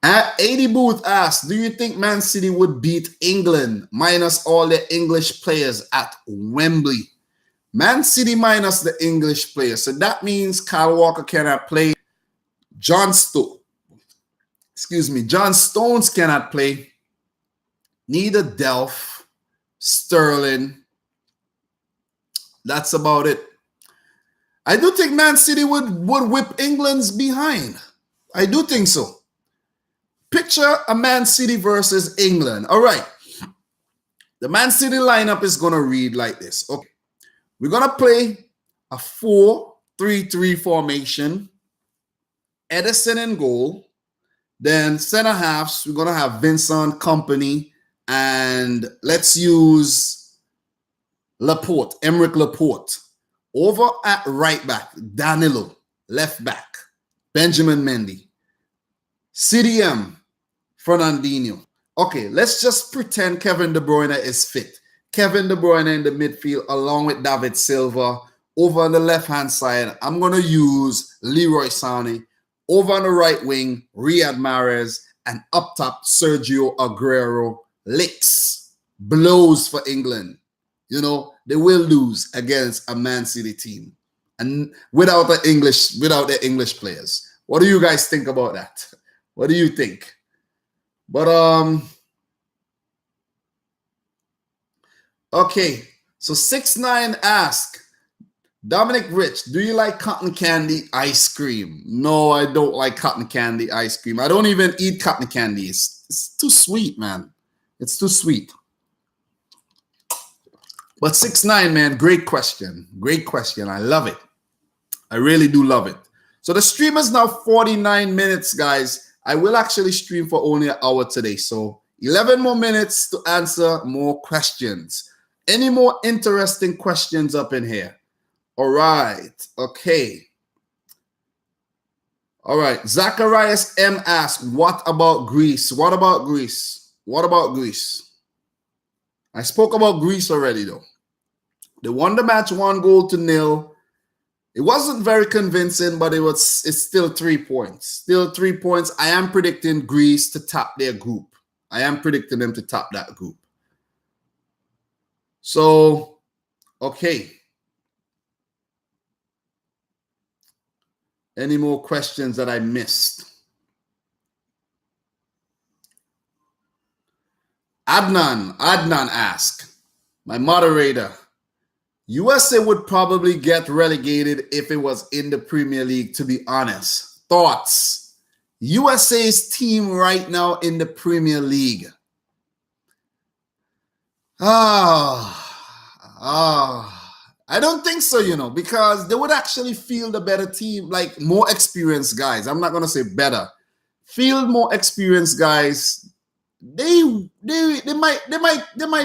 At 80 Booth asks, do you think Man City would beat England minus all the English players at Wembley? Man City minus the English players. So that means Kyle Walker cannot play. John Stones cannot play. Neither Delph, Sterling. That's about it. I do think Man City would whip England's behind. I do think so. Picture a Man City versus England. All right. The Man City lineup is going to read like this. Okay. We're going to play a 4-3-3 formation. Edison in goal. Then center halves, we're going to have Vincent, Kompany, and let's use Laporte, Emerick Laporte. Over at right back, Danilo, left back, Benjamin Mendy. CDM, Fernandinho. Okay, let's just pretend Kevin De Bruyne is fit. Kevin De Bruyne in the midfield along with David Silva. Over on the left-hand side, I'm going to use Leroy Sané. Over on the right wing, Riyad Mahrez. And up top, Sergio Aguero. Licks, blows for England. You know, they will lose against a Man City team. And without the English players. What do you guys think about that? What do you think? But okay. So 6'9" ask, Dominic Rich, do you like cotton candy ice cream? No, I don't like cotton candy ice cream. I don't even eat cotton candy. It's too sweet, man. It's too sweet. But 6'9", man, great question. Great question. I love it. I really do love it. So the stream is now 49 minutes, guys. I will actually stream for only an hour today. So 11 more minutes to answer more questions. Any more interesting questions up in here? All right. Okay. All right. Zacharias M asks, what about Greece? What about Greece? What about Greece? I spoke about Greece already, though. They won the match 1-0. It wasn't very convincing, but it's still 3 points. Still 3 points. I am predicting Greece to top their group. I am predicting them to top that group. So, okay. Any more questions that I missed? Adnan asked, my moderator, USA would probably get relegated if it was in the Premier League, to be honest. Thoughts? USA's team right now in the Premier League. I don't think so, you know, because they would actually field a better team, like more experienced guys. I'm not going to say better. Field more experienced guys. They might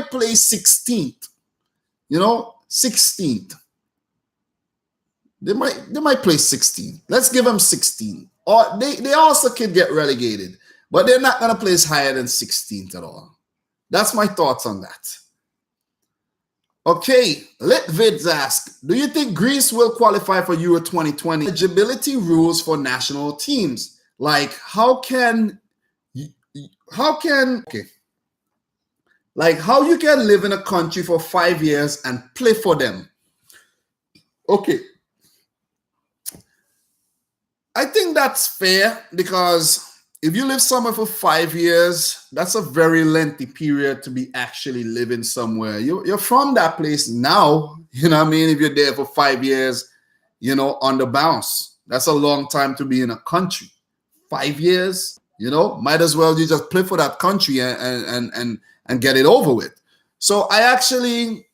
play 16th. You know, 16th. They might play 16th. Let's give them 16. Or they also could get relegated, but they're not going to place higher than 16th at all. That's my thoughts on that. Okay, Litvids ask, do you think Greece will qualify for Euro 2020? Eligibility rules for national teams Like, how can okay, like how you can live in a country for 5 years and play for them? Okay, I think that's fair, because if you live somewhere for 5 years, that's a very lengthy period to be actually living somewhere. You're from that place now, you know what I mean? If you're there for 5 years, on the bounce, that's a long time to be in a country. 5 years, might as well you just play for that country and get it over with. So I actually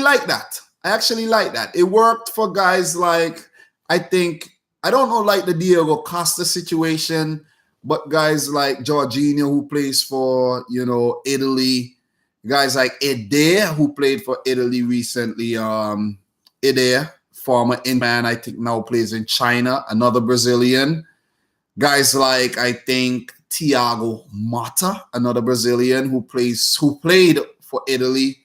like that. I actually like that. It worked for guys like, I don't know, like the Diego Costa situation, but guys like Jorginho, who plays for, Italy, guys like Eder, who played for Italy recently, Eder, former man, I think now plays in China, another Brazilian. Guys like, I think, Thiago Motta, another Brazilian who played for Italy.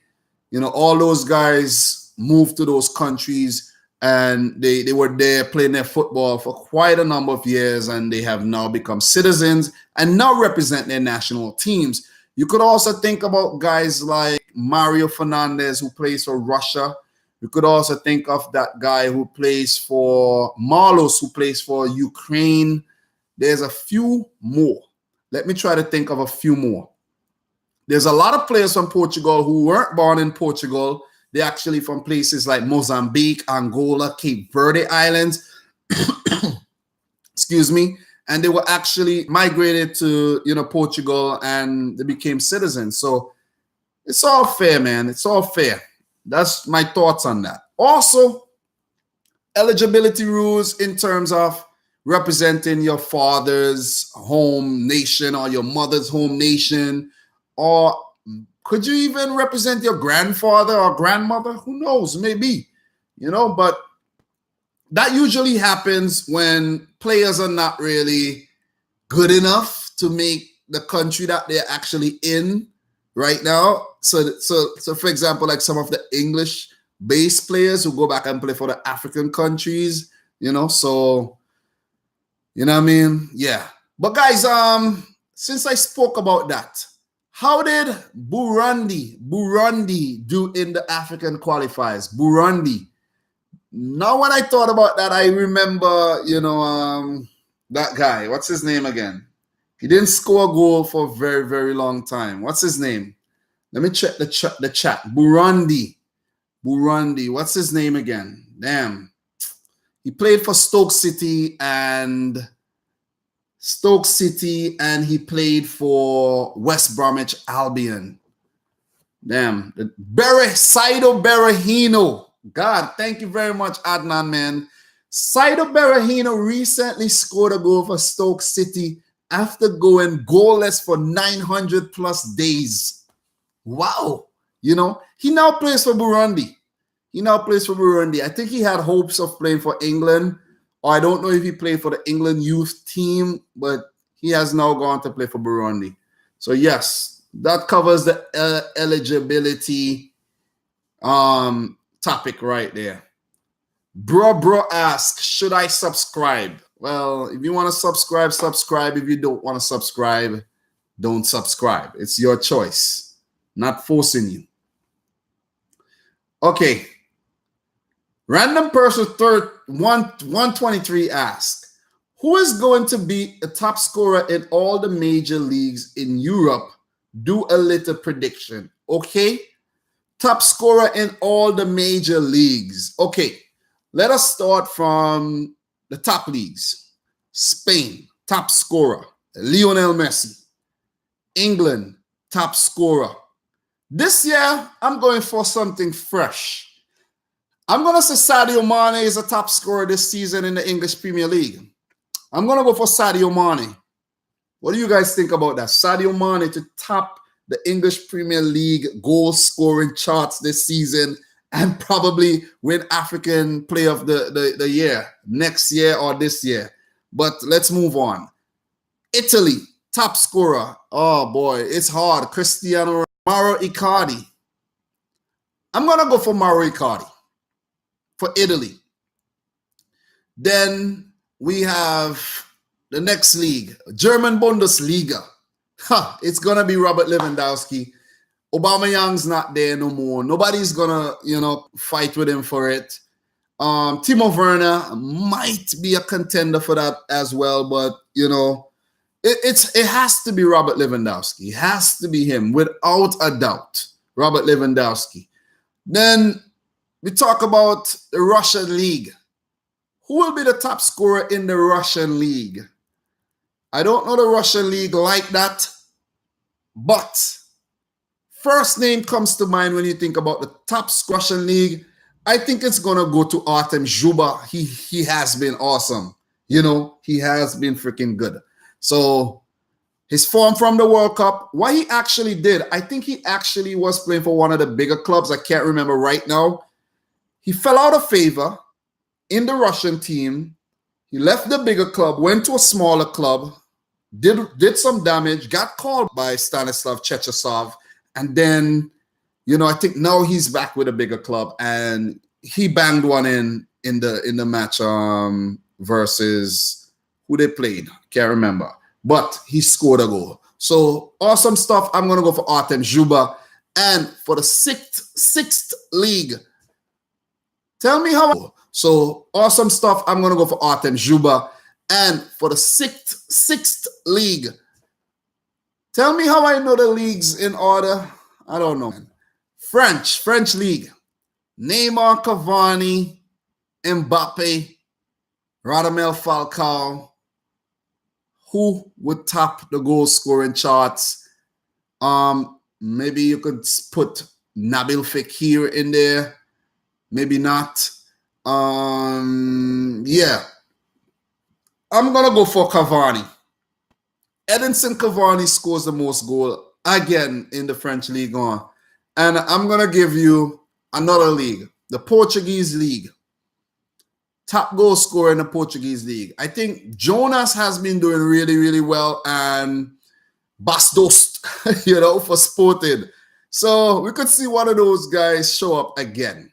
All those guys moved to those countries, and they were there playing their football for quite a number of years, and they have now become citizens and now represent their national teams. You could also think about guys like Mario Fernandez, who plays for Russia. You could also think of that guy who plays for Marlos, who plays for Ukraine. There's a few more. Let me try to think of a few more. There's a lot of players from Portugal who weren't born in Portugal. They're actually from places like Mozambique, Angola, Cape Verde Islands. Excuse me. And they were actually migrated to, Portugal, and they became citizens. So it's all fair, man. It's all fair. That's my thoughts on that. Also, eligibility rules in terms of representing your father's home nation or your mother's home nation, or could you even represent your grandfather or grandmother? Who knows? Maybe, but that usually happens when players are not really good enough to make the country that they're actually in right now. So for example, like some of the English-based players who go back and play for the African countries, so, you know what I mean? Yeah. But guys, since I spoke about that, how did Burundi do in the African qualifiers? Burundi. Now, when I thought about that, I remember, that guy. What's his name again? He didn't score a goal for a very, very long time. What's his name? Let me check the chat. Burundi. What's his name again? Damn. He played for Stoke City, and he played for West Bromwich Albion. Damn. Saido Berahino. God, thank you very much, Adnan, man. Saido Berahino recently scored a goal for Stoke City after going goalless for 900 plus days. Wow. He now plays for Burundi. I think he had hopes of playing for England, or I don't know if he played for the England youth team, but he has now gone to play for Burundi. So yes, that covers the eligibility topic right there. Bro asks, should I subscribe? Well, if you want to subscribe, subscribe. If you don't want to subscribe, don't subscribe. It's your choice. Not forcing you. Okay. Random person 123 asks, who is going to be a top scorer in all the major leagues in Europe? Do a little prediction. Okay. Top scorer in all the major leagues. Okay. Let us start from the top leagues. Spain, top scorer, Lionel Messi. England, top scorer. This year, I'm going for something fresh. I'm going to say Sadio Mane is a top scorer this season in the English Premier League. I'm going to go for Sadio Mane. What do you guys think about that? Sadio Mane to top the English Premier League goal scoring charts this season, and probably win African Player of the Year next year or this year. But let's move on. Italy, top scorer. Oh boy, it's hard. Cristiano Mauro Icardi. I'm going to go for Mauro Icardi for Italy. Then we have the next league, German Bundesliga. It's going to be Robert Lewandowski. Aubameyang's not there no more. Nobody's going to, fight with him for it. Timo Werner might be a contender for that as well, but, it has to be Robert Lewandowski. It has to be him, without a doubt. Robert Lewandowski. Then we talk about the Russian league. Who will be the top scorer in the Russian league? I don't know the Russian league like that, but first name comes to mind when you think about the top Russian league. I think it's going to go to Artem Zhuba. He has been awesome. He has been freaking good. So his form from the World Cup, what he actually did, I think he actually was playing for one of the bigger clubs. I can't remember right now. He fell out of favor in the Russian team. He left the bigger club, went to a smaller club, did some damage, got called by Stanislav Cherchesov, and then, I think now he's back with a bigger club, and he banged one in the match versus who they played. Can't remember, but he scored a goal. So awesome stuff. I'm gonna go for Artem Zhuba, and for the sixth league. Tell me how. So awesome stuff. I'm going to go for Artem Zhuba. And for the sixth league, tell me how I know the leagues in order. I don't know. French league. Neymar, Cavani, Mbappe, Radamel Falcao. Who would top the goal scoring charts? Maybe you could put Nabil Fekir in there. Maybe not. Yeah. I'm going to go for Cavani. Edinson Cavani scores the most goal again in the French League on. And I'm going to give you another league, the Portuguese League. Top goal scorer in the Portuguese League. I think Jonas has been doing really, really well, and Bastos, for Sporting. So we could see one of those guys show up again.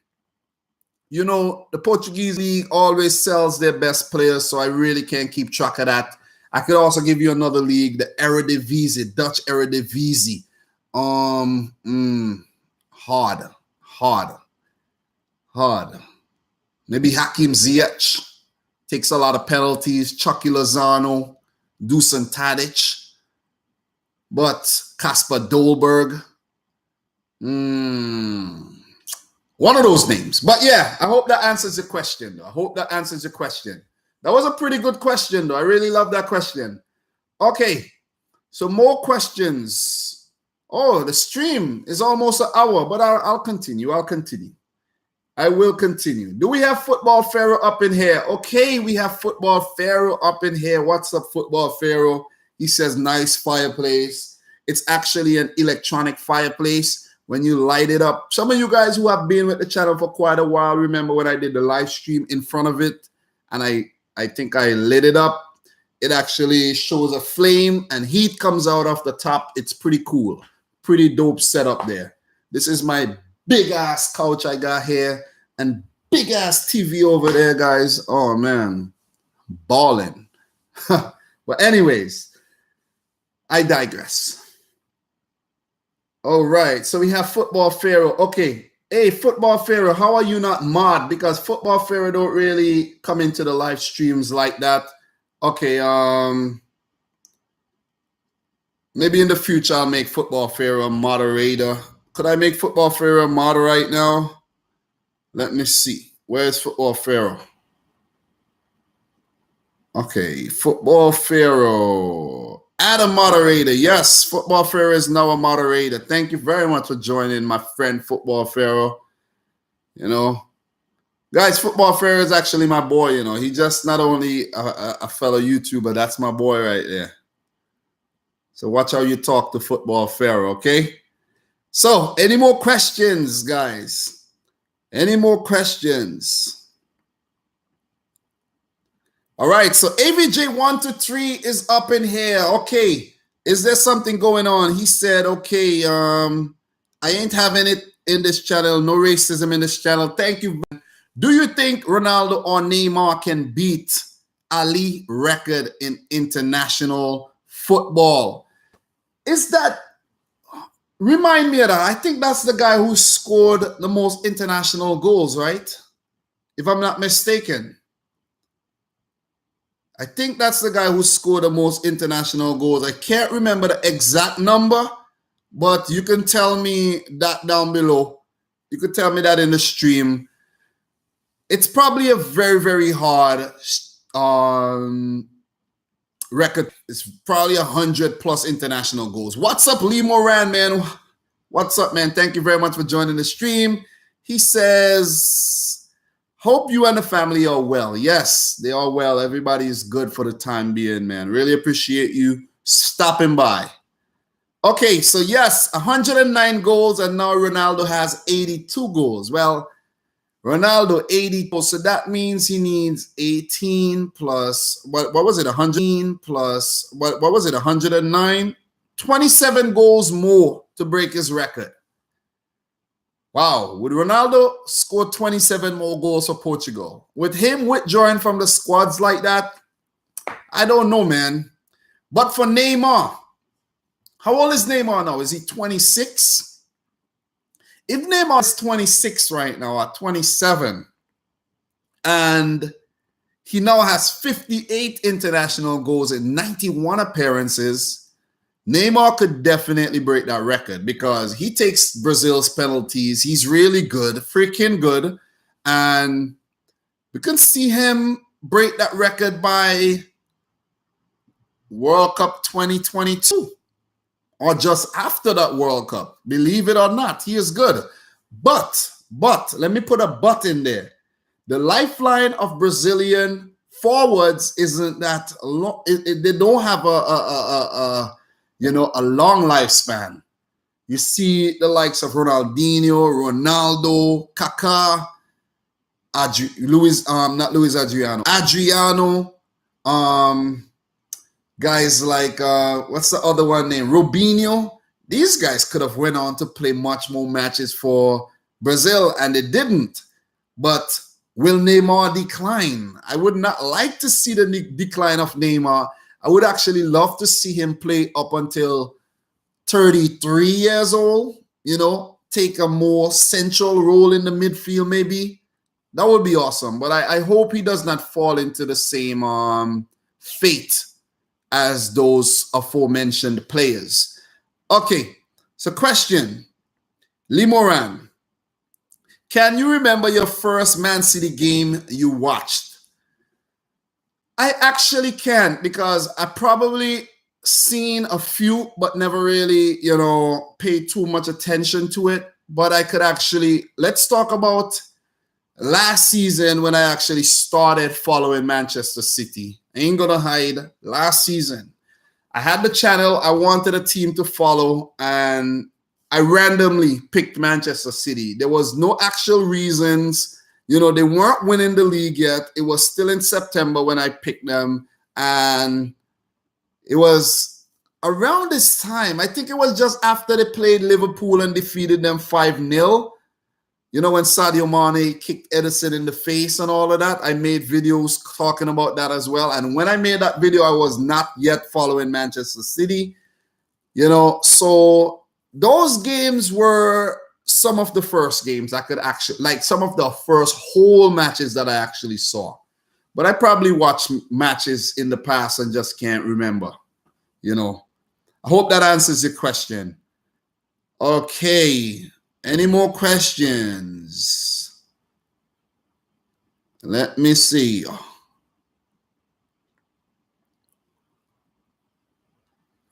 The Portuguese league always sells their best players, so I really can't keep track of that. I could also give you another league, the Eredivisie, Dutch Eredivisie. Hard. Maybe Hakim Ziyech takes a lot of penalties. Chucky Lozano, Dusan Tadic, but Kasper Dolberg. One of those names. But yeah, I hope that answers your question. That was a pretty good question, though. I really love that question. Okay, so more questions. Oh, the stream is almost an hour, but I'll continue. I will continue. Do we have Football Pharaoh up in here? Okay, we have Football Pharaoh up in here. What's up, Football Pharaoh? He says, nice fireplace. It's actually an electronic fireplace. When you light it up, some of you guys who have been with the channel for quite a while remember when I did the live stream in front of it, and I think I lit it up. It actually shows a flame and heat comes out of the top. It's pretty cool. Pretty dope setup there. This is my big ass couch I got here and big ass TV over there, guys. Oh man, balling. But anyways, I digress. All right, so we have Football Pharaoh. Okay, hey, Football Pharaoh, how are you not mod? Because Football Pharaoh don't really come into the live streams like that. Okay, maybe in the future I'll make Football Pharaoh a moderator. Could I make Football Pharaoh a moderator right now? Let me see. Where's Football Pharaoh? Okay, Football Pharaoh. Add a moderator. Yes, Football Pharaoh is now a moderator. Thank you very much for joining, my friend Football Pharaoh. Guys, Football Pharaoh is actually my boy. He just not only a fellow YouTuber, that's my boy right there. So watch how you talk to Football Pharaoh, okay? So, any more questions, guys? Any more questions? All right, so AVJ123 is up in here. Okay, is there something going on? He said, okay, I ain't having it in this channel. No racism in this channel. Thank you. Do you think Ronaldo or Neymar can beat Ali record in international football. Is that, remind me of that. I think that's the guy who scored the most international goals, right? If I'm not mistaken. I think that's the guy who scored the most international goals. I can't remember the exact number, but you can tell me that down below. You could tell me that in the stream. It's probably a very, very hard record. It's probably 100+ international goals. What's up, Lee Moran, man? What's up, man? Thank you very much for joining the stream. He says, hope you and the family are well. Yes, they are well. Everybody is good for the time being, man. Really appreciate you stopping by. Okay, so yes, 109 goals, and now Ronaldo has 82 goals. Well, Ronaldo 80, so that means he needs 18 plus, what was it, 100 plus, what was it, 109? 27 goals more to break his record. Wow, would Ronaldo score 27 more goals for Portugal? With him withdrawing from the squads like that, I don't know, man. But for Neymar, how old is Neymar now? Is he 26? If Neymar is 26 right now, at 27, and he now has 58 international goals in 91 appearances, Neymar could definitely break that record because he takes Brazil's penalties. He's really good, freaking good. And we can see him break that record by World Cup 2022. Or just after that World Cup. Believe it or not, he is good. But, let me put a but in there. The lifeline of Brazilian forwards isn't that long. They don't have a long lifespan. You see the likes of Ronaldinho, Ronaldo, Kaká, Adriano, guys like, what's the other one named? Robinho. These guys could have went on to play much more matches for Brazil, and they didn't. But will Neymar decline? I would not like to see the decline of Neymar. I would actually love to see him play up until 33 years old, take a more central role in the midfield maybe. That would be awesome. But I hope he does not fall into the same fate as those aforementioned players. Okay, so question. Lee Moran, can you remember your first Man City game you watched? I actually can't because I probably seen a few but never really, paid too much attention to it. But I could actually, let's talk about last season when I actually started following Manchester City. I ain't gonna hide. Last season, I had the channel. I wanted a team to follow, and I randomly picked Manchester City. There was no actual reasons. They weren't winning the league yet. It was still in September when I picked them, and it was around this time. I think it was just after they played Liverpool and defeated them 5-0. When Sadio Mane kicked Edison in the face and all of that, I made videos talking about that as well. And when I made that video, I was not yet following Manchester City. So those games were some of the first games I could actually, like some of the first whole matches that I actually saw. But I probably watched matches in the past and just can't remember. I hope that answers your question. Okay. Any more questions? Let me see.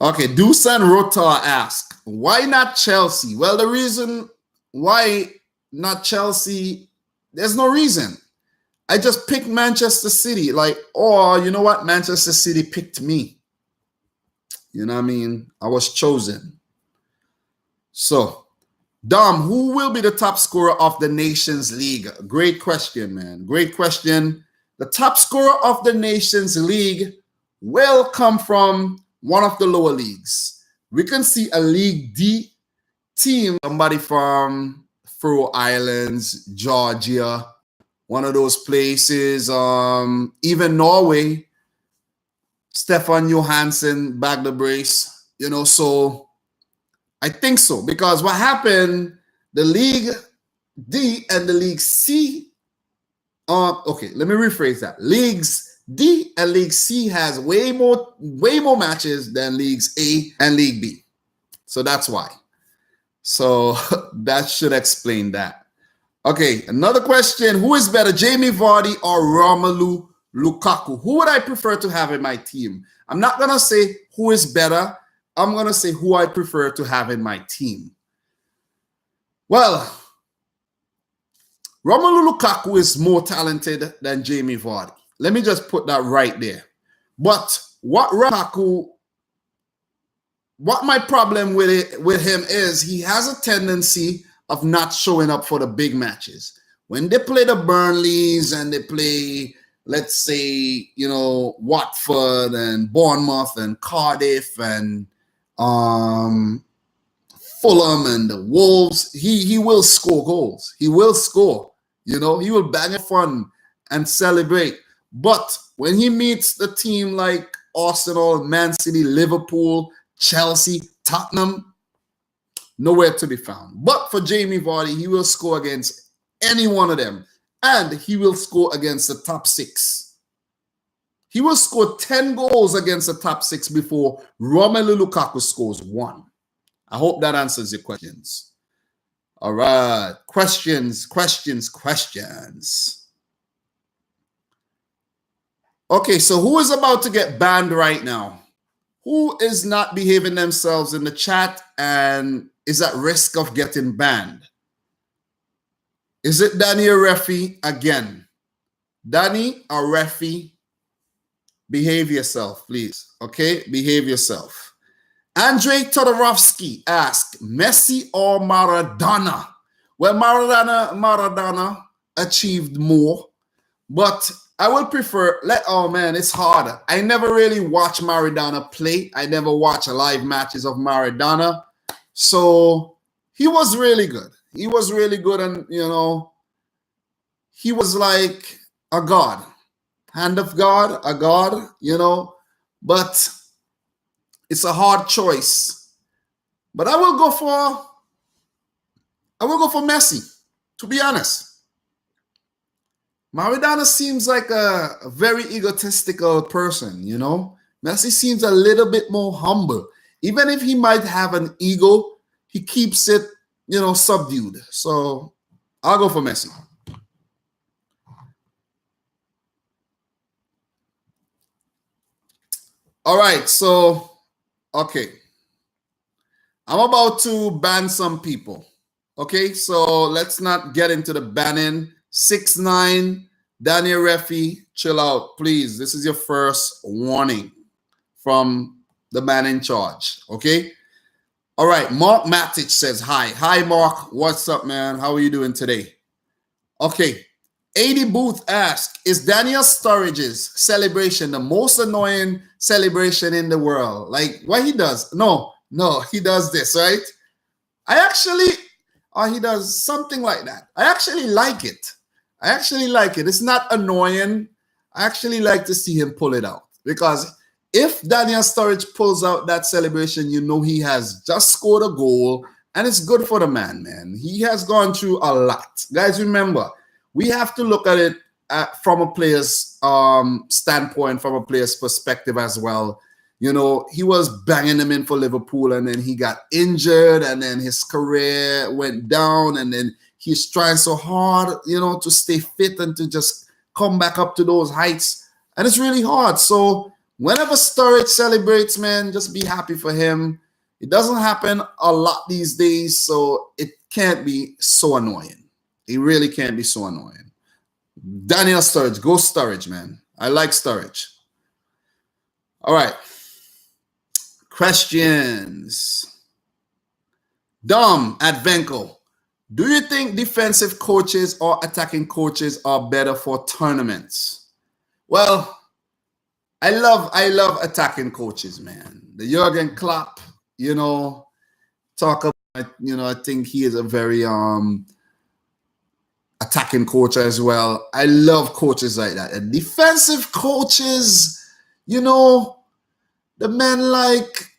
Okay, Dusan Rotar asks, why not Chelsea? Well, the reason why not Chelsea, there's no reason. I just picked Manchester City. You know what? Manchester City picked me. You know what I mean? I was chosen. So, Dom, who will be the top scorer of the Nations League? Great question, man. Great question. The top scorer of the Nations League will come from one of the lower leagues. We can see a League D team, somebody from Faroe Islands, Georgia, one of those places. Even Norway, Stefan Johansson bagged the brace, you know, so I think so. Because what happened, the League D and the League C, okay, let me rephrase that. Leagues D and League C has way more matches than Leagues A and League B. So that's why. So that should explain that. Okay, another question. Who is better, Jamie Vardy or Romelu Lukaku? Who would I prefer to have in my team? I'm not going to say who is better. I'm going to say who I prefer to have in my team. Well, Romelu Lukaku is more talented than Jamie Vardy. Let me just put that right there. But what my problem with him is he has a tendency of not showing up for the big matches. When they play the Burnleys and they play, let's say, you know, Watford and Bournemouth and Cardiff and Fulham and the Wolves, he will score goals. He will score. You know, he will bang it fun and celebrate. But when he meets the team like Arsenal, Man City, Liverpool, Chelsea, Tottenham, nowhere to be found. But for Jamie Vardy, he will score against any one of them. And he will score against the top 6. He will score 10 goals against the top 6 before Romelu Lukaku scores 1. I hope that answers your questions. All right. Questions. Okay, so who is about to get banned right now? Who is not behaving themselves in the chat and is at risk of getting banned? Is it Danny or Refi again? Danny or Refi, behave yourself, please. Okay, behave yourself. Andrei Todorovsky asked, Messi or Maradona? Well, Maradona achieved more, but I would prefer, oh man, it's hard. I never really watch Maradona play. I never watch live matches of Maradona. So he was really good. He was really good, and, you know, he was like a god. Hand of God, a god, you know, but it's a hard choice. But I will go for Messi, to be honest. Maradona seems like a very egotistical person, you know. Messi seems a little bit more humble. Even if he might have an ego, he keeps it, you know, subdued. So I'll go for Messi. All right, so, okay. I'm about to ban some people. Okay, so let's not get into the banning. 6ix9ine, Daniel Refi, chill out, please. This is your first warning from the man in charge, okay? All right, Mark Matic says hi. Hi, Mark. What's up, man? How are you doing today? Okay, 80 Booth asked, is Daniel Sturridge's celebration the most annoying celebration in the world? Like, what he does? No, he does this, right? He does something like that. I actually like it. It's not annoying. I actually like to see him pull it out. Because if Daniel Sturridge pulls out that celebration, you know he has just scored a goal. And it's good for the man. He has gone through a lot. Guys, remember, we have to look at it from a player's standpoint, from a player's perspective as well. You know, he was banging them in for Liverpool, and then he got injured, and then his career went down, and then he's trying so hard, you know, to stay fit and to just come back up to those heights. And it's really hard. So whenever Sturridge celebrates, man, just be happy for him. It doesn't happen a lot these days, so it can't be so annoying. It really can't be so annoying. Daniel Sturridge, go Sturridge, man. I like Sturridge. All right. Questions. Dom at Venko. Do you think defensive coaches or attacking coaches are better for tournaments? Well, I love attacking coaches, man. The Jurgen Klopp, you know, talk about, you know, I think he is a very attacking coach as well. I love coaches like that. And defensive coaches, you know, the man like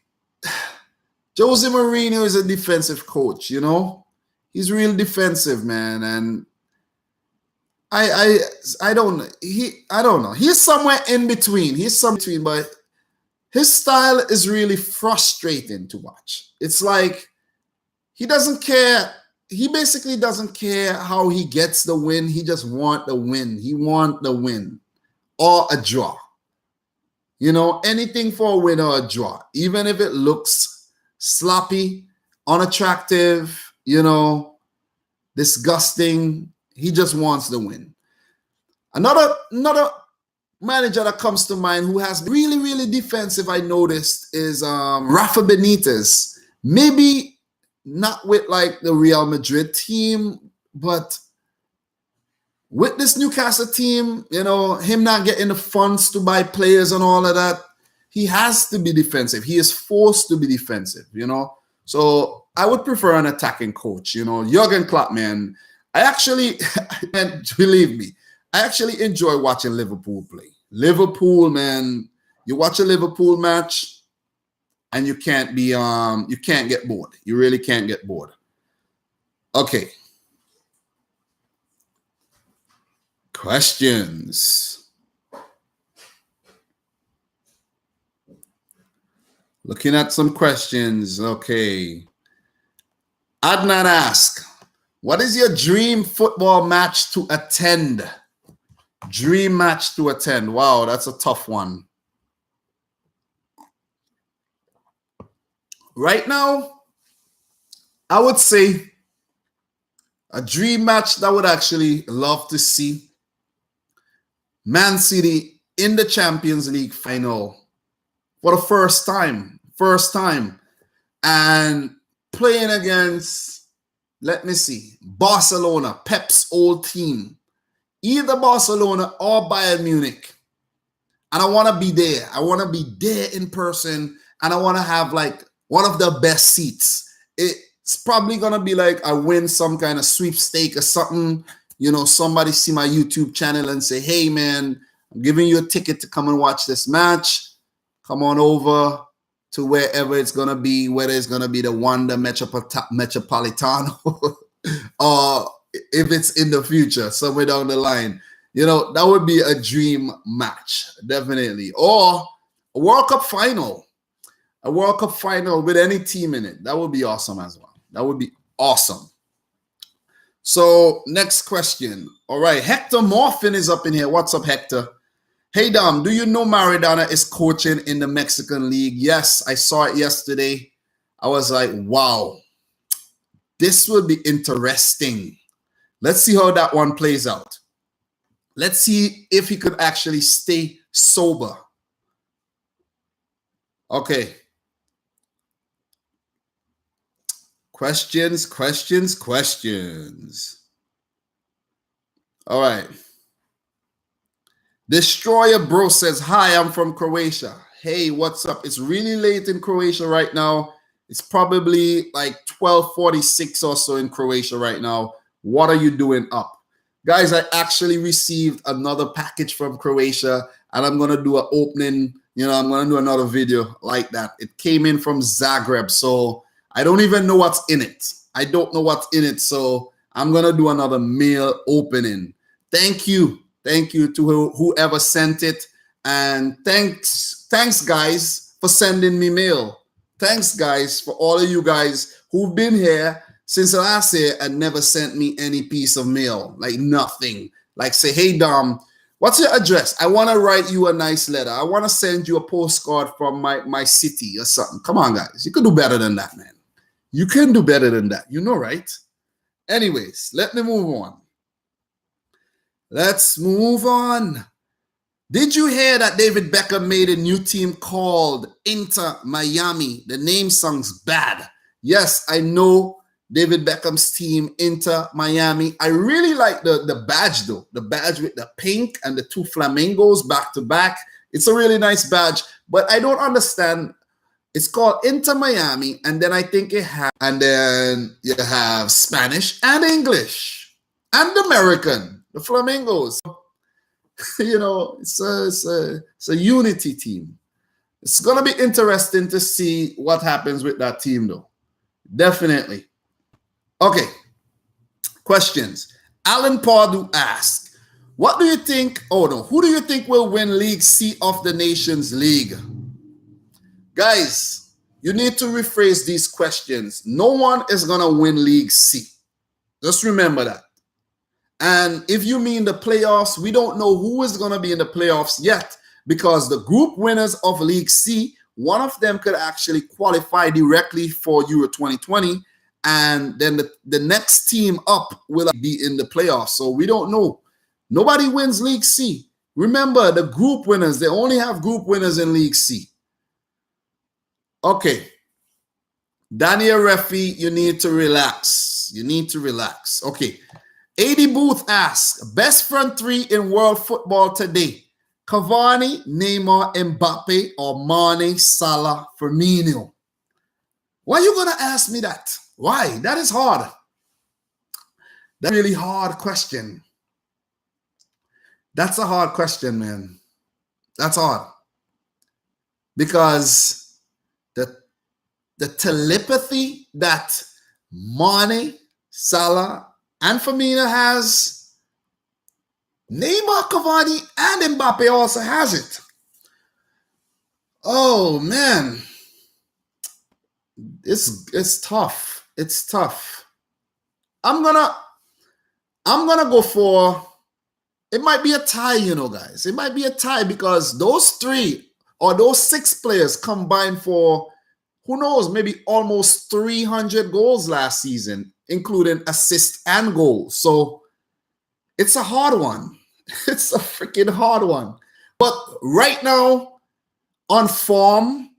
Josy Marino is a defensive coach, you know. He's real defensive, man. And I don't know. He's somewhere in between. But his style is really frustrating to watch. It's like he doesn't care. He basically doesn't care how he gets the win. He just wants the win. He wants the win or a draw. You know, anything for a win or a draw, even if it looks sloppy, unattractive, you know, disgusting. He just wants the win. Another manager that comes to mind who has really, really defensive, I noticed, is Rafa Benitez. Maybe not with like the Real Madrid team, but with this Newcastle team, you know, him not getting the funds to buy players and all of that, he has to be defensive. He is forced to be defensive, you know. So I would prefer an attacking coach, you know. Jurgen Klopp, man. I actually, and believe me, I actually enjoy watching Liverpool play. Liverpool, man, you watch a Liverpool match and you can't get bored. You really can't get bored. Okay. Questions. Looking at some questions. Okay. Adnan asks, what is your dream football match to attend? Dream match to attend. Wow, that's a tough one. Right now, I would say a dream match that I would actually love to see. Man City in the Champions League final for the first time, and playing against, let me see, Barcelona, Pep's old team, either Barcelona or Bayern Munich. And I want to be there. I want to be there in person, and I want to have like one of the best seats. It's probably going to be like I win some kind of sweepstake or something. You know, somebody see my YouTube channel and say, hey, man, I'm giving you a ticket to come and watch this match. Come on over to wherever it's going to be, whether it's going to be the Wanda Metropolitano or if it's in the future, somewhere down the line. You know, that would be a dream match, definitely. Or a World Cup final. A World Cup final with any team in it. That would be awesome as well. That would be awesome. So, next question. All right, Hector Morphin is up in here. What's up, Hector? Hey, Dom, do you know Maradona is coaching in the Mexican League? Yes, I saw it yesterday. I was like, wow, this will be interesting. Let's see how that one plays out. Let's see if he could actually stay sober. Okay. Questions. All right. Destroyer Bro says, hi, I'm from Croatia. Hey, what's up? It's really late in Croatia right now. It's probably like 12:46 or so in Croatia right now. What are you doing up? Guys, I actually received another package from Croatia, and I'm going to do an opening. You know, I'm going to do another video like that. It came in from Zagreb, so I don't even know what's in it. I don't know what's in it, so I'm going to do another mail opening. Thank you. Thank you to whoever sent it. And thanks guys, for sending me mail. Thanks, guys, for all of you guys who've been here since last year and never sent me any piece of mail. Like nothing. Like say, hey, Dom, what's your address? I want to write you a nice letter. I want to send you a postcard from my city or something. Come on, guys. You can do better than that, man. You can do better than that. You know, right? Anyways, let me move on. Let's move on. Did you hear that David Beckham made a new team called Inter Miami? The name sounds bad. Yes, I know David Beckham's team, Inter Miami. I really like the badge, though. The badge with the pink and the two flamingos back to back. It's a really nice badge, but I don't understand. It's called Inter Miami, and then I think and then you have Spanish and English. and American, the Flamingos. You know, it's a unity team. It's going to be interesting to see what happens with that team, though. Definitely. Okay. Questions. Alan Pardew asked, what do you think? Oh, no. Who do you think will win League C of the Nations League? Guys, you need to rephrase these questions. No one is going to win League C. Just remember that. And if you mean the playoffs, we don't know who is going to be in the playoffs yet, because the group winners of League C, one of them could actually qualify directly for Euro 2020, and then the next team up will be in the playoffs. So we don't know. Nobody wins League C. Remember, the group winners, they only have group winners in League C. Okay. Daniel Refi, you need to relax. You need to relax. Okay. AD Booth asks, best front three in world football today? Cavani, Neymar, Mbappe, or Mane, Salah, Firmino? Why are you going to ask me that? Why? That is hard. That's a really hard question. That's a hard question, man. That's hard. Because the telepathy that Mane, Salah, and Firmino has, Neymar, Cavani, and Mbappe also has it. Oh, man. It's tough. It's tough. I'm gonna go for, it might be a tie, you know, guys. It might be a tie because those three or those six players combined for, who knows, maybe almost 300 goals last season, including assists and goals. So it's a hard one. It's a freaking hard one. But right now, on form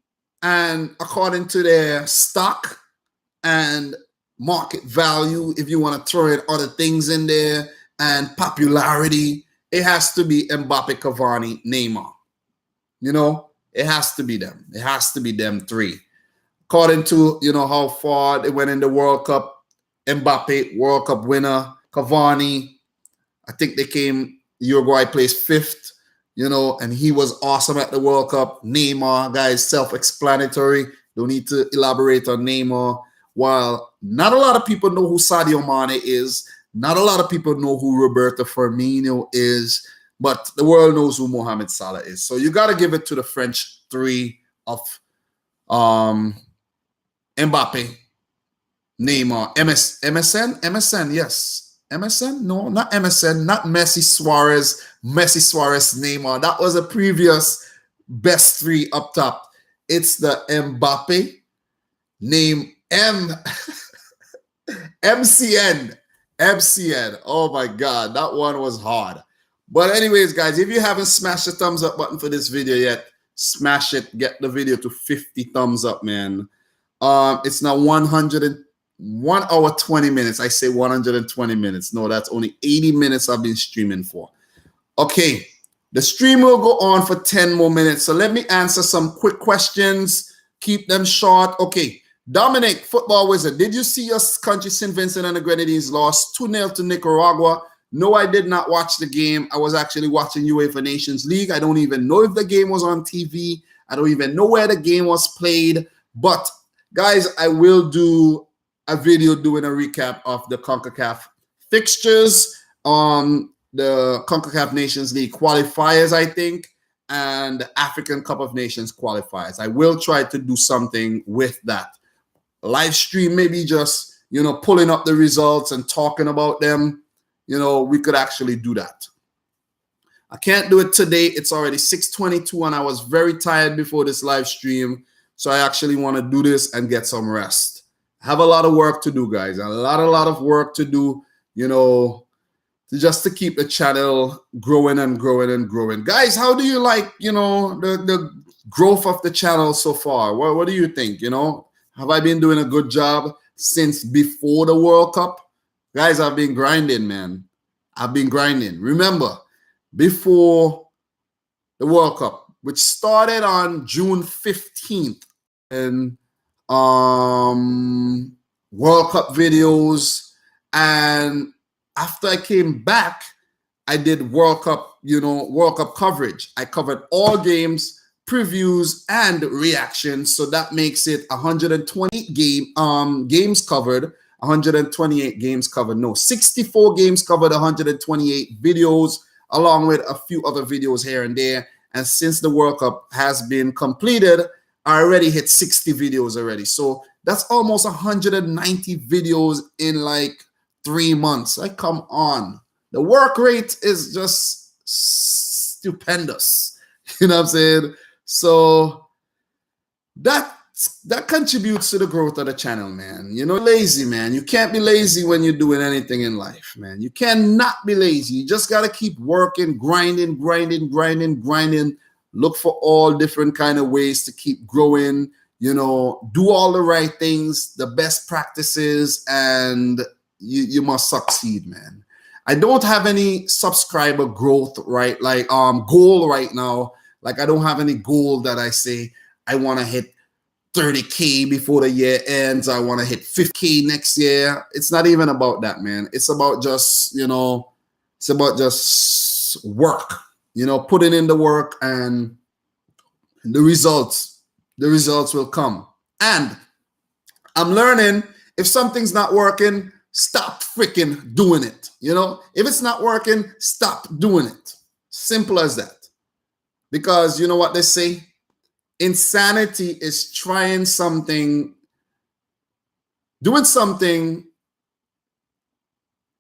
and according to their stock and market value, if you want to throw in other things in there, and popularity, it has to be Mbappe, Cavani, Neymar. You know, it has to be them. It has to be them three. According to, you know, how far they went in the World Cup, Mbappe, World Cup winner, Cavani, I think they came, Uruguay placed 5th, you know, and he was awesome at the World Cup. Neymar, guys, self-explanatory. Don't need to elaborate on Neymar. While not a lot of people know who Sadio Mane is, not a lot of people know who Roberto Firmino is, but the world knows who Mohamed Salah is. So you got to give it to the French three of Mbappe, Neymar, MSN, yes. MSN? No, not MSN, not Messi, Suarez, Neymar. That was a previous best three up top. It's the Mbappe, MCN. Oh my God, that one was hard. But anyways, guys, if you haven't smashed the thumbs up button for this video yet, smash it. Get the video to 50 thumbs up, man. It's now 1 hour 20 minutes. I say 120 minutes. No, that's only 80 minutes I've been streaming for. Okay, the stream will go on for 10 more minutes. So let me answer some quick questions. Keep them short. Okay, Dominic, football wizard. Did you see your country, St. Vincent and the Grenadines, lost 2-0 to Nicaragua? No, I did not watch the game. I was actually watching UEFA Nations League. I don't even know if the game was on TV. I don't even know where the game was played. But guys, I will do a video doing a recap of the CONCACAF fixtures, the CONCACAF Nations League qualifiers, I think, and the African Cup of Nations qualifiers. I will try to do something with that. Live stream, maybe just, you know, pulling up the results and talking about them. You know, we could actually do that. I can't do it today. It's already 6:22 and I was very tired before this live stream. So I actually want to do this and get some rest. I have a lot of work to do, guys. A lot of work to do, you know, just to keep the channel growing and growing and growing. Guys, how do you like, you know, the growth of the channel so far? What do you think? You know, have I been doing a good job since before the World Cup? Guys, I've been grinding, man. I've been grinding. Remember, before the World Cup, which started on June 15th, and World Cup videos, and after I came back, I did World Cup, World Cup coverage. I covered all games, previews, and reactions. So that makes it 128 games covered, 128 games covered. No, 64 games covered, 128 videos, along with a few other videos here and there. And since the World Cup has been completed, I already hit 60 videos already. So that's almost 190 videos in like 3 months. Like, come on. The work rate is just stupendous. You know what I'm saying? So that contributes to the growth of the channel, man. Lazy, man. You can't be lazy when you're doing anything in life, man. You cannot be lazy. You just got to keep working, grinding. Look for all different kind of ways to keep growing, do all the right things, the best practices, and you must succeed, man. I don't have any subscriber growth, right? Like goal right now. Like, I don't have any goal that I say I want to hit 30K before the year ends. I want to hit 50K next year. It's not even about that, man. It's about just, it's about just work, putting in the work, and the results will come. And I'm learning, if something's not working, stop freaking doing it. If it's not working, stop doing it. Simple as that. Because you know what they say? Insanity is trying something, doing something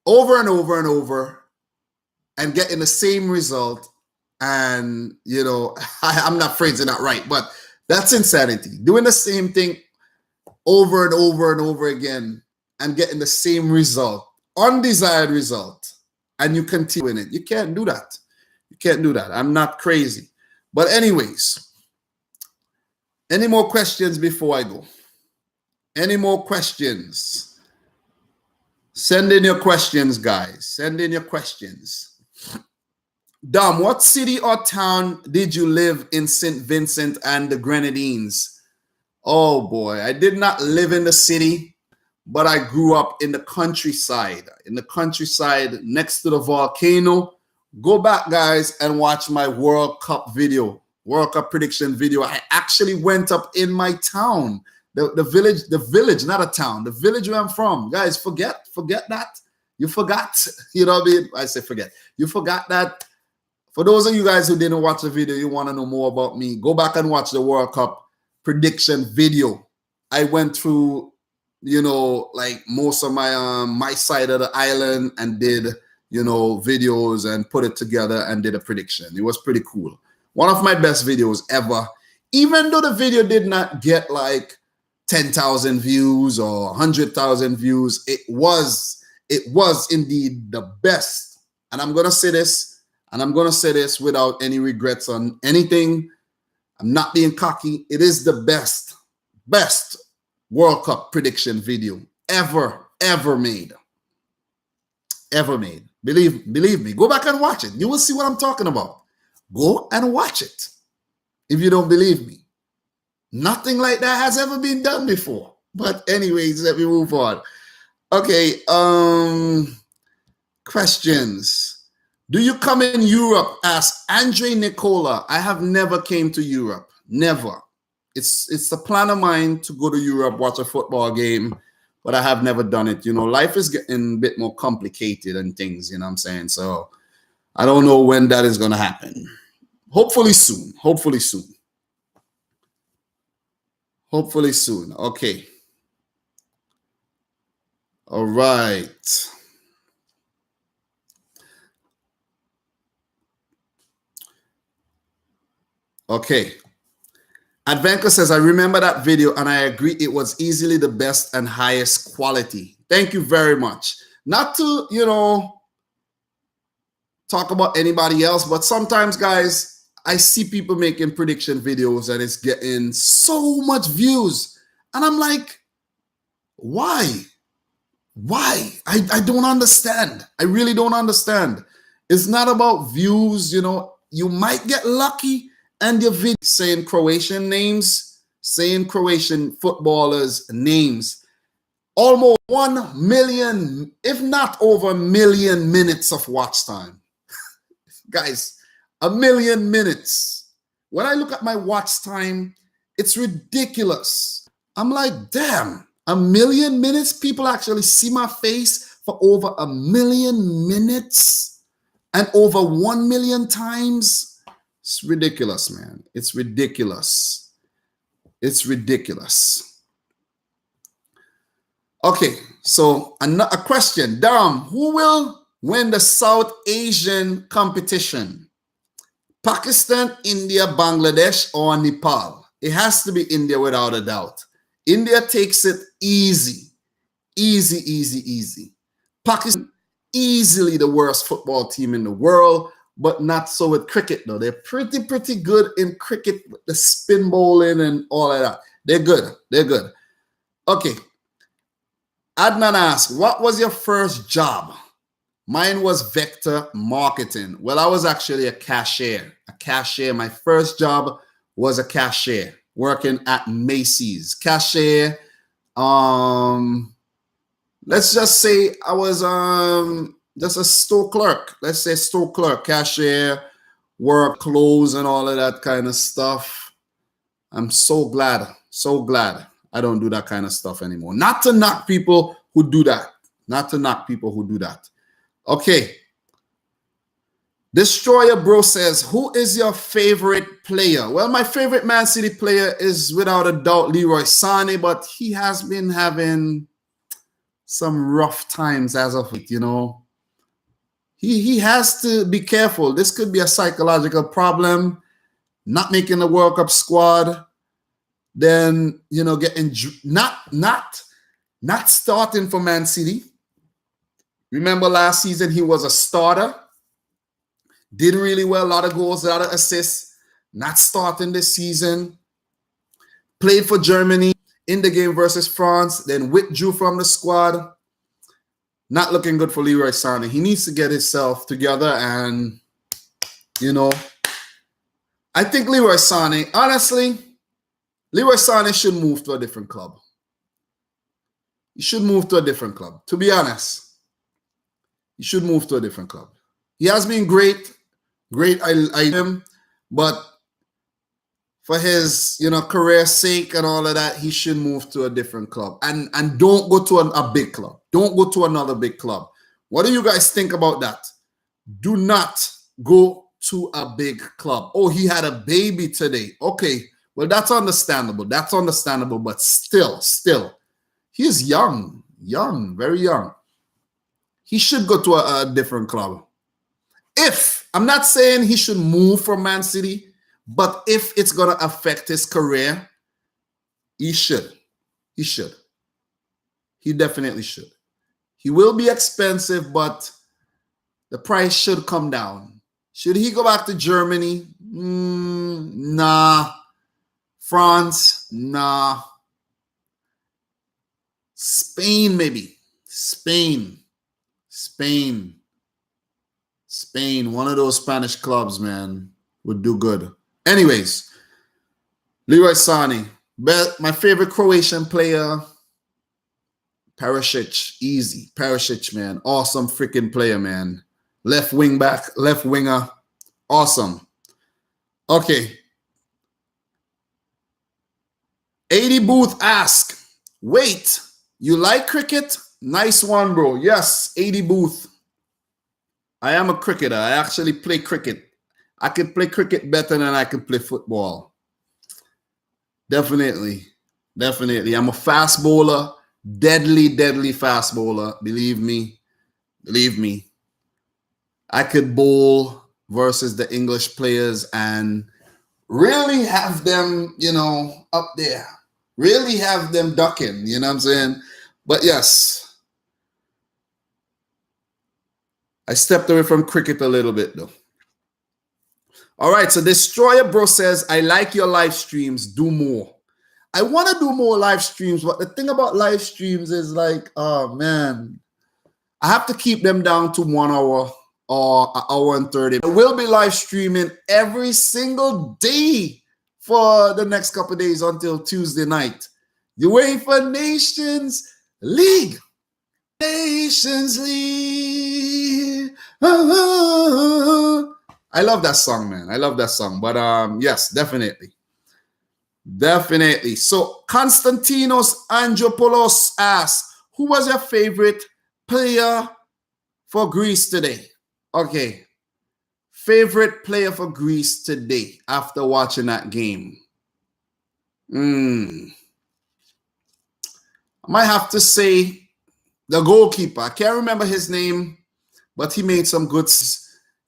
over and over and over and getting the same result. And, I'm not phrasing that right, but that's insanity. Doing the same thing over and over and over again and getting the same result, undesired result, and you continue in it. You can't do that. You can't do that. I'm not crazy. But anyways, any more questions before I go? Any more questions? Send in your questions, guys. Send in your questions. Dom, what city or town did you live in St. Vincent and the Grenadines? Oh boy, I did not live in the city, but I grew up in the countryside. In the countryside next to the volcano. Go back, guys, and watch my World Cup video, World Cup prediction video. I actually went up in my town, the village, not a town, the village where I'm from. Guys, forget that. You forgot. You know what I mean? I say forget. You forgot that. For those of you guys who didn't watch the video, you want to know more about me, go back and watch the World Cup prediction video. I went through, like most of my side of the island and did, videos and put it together and did a prediction. It was pretty cool. One of my best videos ever. Even though the video did not get like 10,000 views or 100,000 views, it was indeed the best. And I'm going to say this. And I'm going to say this without any regrets on anything. I'm not being cocky. It is the best World Cup prediction video ever made. Ever made. Believe me. Go back and watch it. You will see what I'm talking about. Go and watch it if you don't believe me. Nothing like that has ever been done before. But anyways, let me move on. Okay. Questions. Do you come in Europe? Ask Andre Nicola. I have never came to Europe. Never. It's a plan of mine to go to Europe, watch a football game, but I have never done it. Life is getting a bit more complicated and things, you know what I'm saying? So I don't know when that is going to happen. Hopefully soon. Hopefully soon. Hopefully soon. Okay. All right. Okay. Advenka says, I remember that video and I agree it was easily the best and highest quality. Thank you very much. Not to, talk about anybody else, but sometimes, guys, I see people making prediction videos and it's getting so much views. And I'm like, why? Why? I don't understand. I really don't understand. It's not about views, you might get lucky. And your video saying Croatian names, saying Croatian footballers' names. Almost 1 million, if not over a million minutes of watch time. Guys, 1 million minutes. When I look at my watch time, it's ridiculous. I'm like, damn, 1 million minutes? People actually see my face for over 1 million minutes and over 1 million times? It's ridiculous, man. It's ridiculous. It's ridiculous. Okay, so a question. Dom, who will win the South Asian competition? Pakistan, India, Bangladesh, or Nepal? It has to be India without a doubt. India takes it easy. Easy, easy, easy. Pakistan, easily the worst football team in the world, but not so with cricket, though. They're pretty good in cricket, with the spin bowling and all of that. They're good. They're good. Okay. Adnan asks, what was your first job? Mine was vector marketing. Well, I was actually a cashier. My first job was a cashier working at Macy's. Cashier. Let's just say I was just a store clerk. Let's say store clerk, cashier, work, clothes, and all of that kind of stuff. I'm so glad I don't do that kind of stuff anymore. Not to knock people who do that. Not to knock people who do that. Okay. Destroyer Bro says, who is your favorite player? Well, my favorite Man City player is without a doubt Leroy Sané, but he has been having some rough times as of late, you know. He has to be careful. This could be a psychological problem. Not making the World Cup squad. Then, you know, getting not starting for Man City. Remember last season he was a starter. Did really well, a lot of goals, a lot of assists. Not starting this season. Played for Germany in the game versus France, then withdrew from the squad. Not looking good for Leroy Sané. He needs to get himself together and, you know, I think Leroy Sané, honestly, Leroy Sané should move to a different club. He should move to a different club. To be honest, he should move to a different club. He has been great. I like him. But for his, you know, career sake and all of that, he should move to a different club. And don't go to a big club. Don't go to another big club. What do you guys think about that? Do not go to a big club. Oh, he had a baby today. Okay. Well, that's understandable. That's understandable. But still, he's young, very young. He should go to a different club. I'm not saying he should move from Man City, but if it's going to affect his career, he should. He should. He definitely should. He will be expensive, but the price should come down. Should he go back to Germany? Nah. France? Nah. Spain, maybe. Spain. One of those Spanish clubs, man, would do good. Anyways, Leroy Sané. My favorite Croatian player, Perisic. Easy. Perisic, man. Awesome freaking player, man. Left winger. Awesome. Okay. 80 Booth ask, wait, you like cricket? Nice one, bro. Yes, 80 Booth. I am a cricketer. I actually play cricket. I can play cricket better than I can play football. Definitely. I'm a fast bowler. Deadly fast bowler. Believe me. I could bowl versus the English players and really have them, you know, up there. Really have them ducking, you know what I'm saying? But yes, I stepped away from cricket a little bit though. All right, so Destroyer Bro says, I like your live streams, do more. I want to do more live streams, but the thing about live streams is like, oh man, I have to keep them down to 1 hour or an hour and 30. I will be live streaming every single day for the next couple of days until Tuesday night. The UEFA Nations League. Nations League. I love that song, man. I love that song. But yes, definitely. Definitely. So Konstantinos Angelopoulos asks, who was your favorite player for Greece today? Okay. Favorite player for Greece today after watching that game? I might have to say the goalkeeper. I can't remember his name, but he made some good,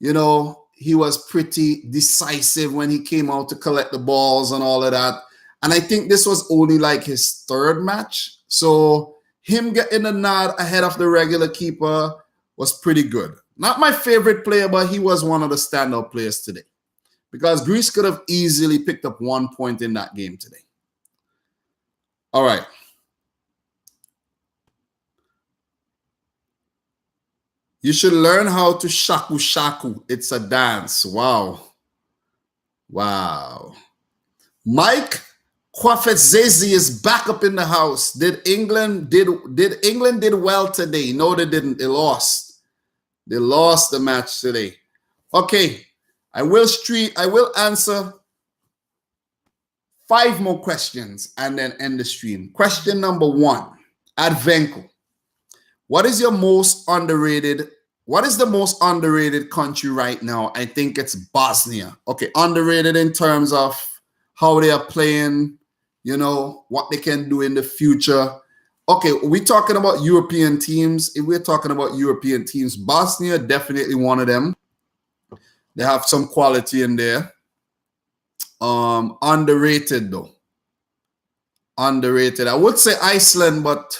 you know, he was pretty decisive when he came out to collect the balls and all of that. And I think this was only like his third match. So him getting a nod ahead of the regular keeper was pretty good. Not my favorite player, but he was one of the standout players today. Because Greece could have easily picked up 1 point in that game today. All right. You should learn how to shaku shaku. It's a dance. Wow. Wow. Mike Kwafezezi is back up in the house. Did England did well today? No, they didn't. They lost. They lost the match today. Okay. I will answer 5 more questions and then end the stream. Question number 1. Advenko. What is the most underrated country right now? I think it's Bosnia. Okay, underrated in terms of how they are playing, you know, what they can do in the future. Okay, we're talking about European teams. If we're talking about European teams, Bosnia definitely one of them. They have some quality in there. Underrated though. Underrated. I would say Iceland, but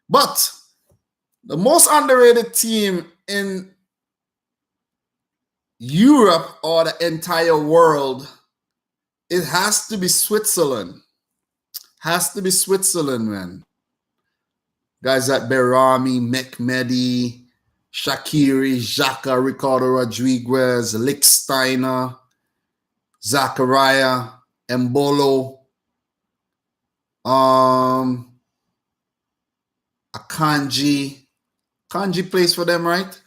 but the most underrated team in Europe or the entire world, it has to be Switzerland. Has to be Switzerland, man. Guys like Berami, Mehmedi, Shaqiri, Xhaka, Ricardo Rodriguez, Lichtsteiner, Zakaria, Embolo, Akanji. Kanji plays for them, right?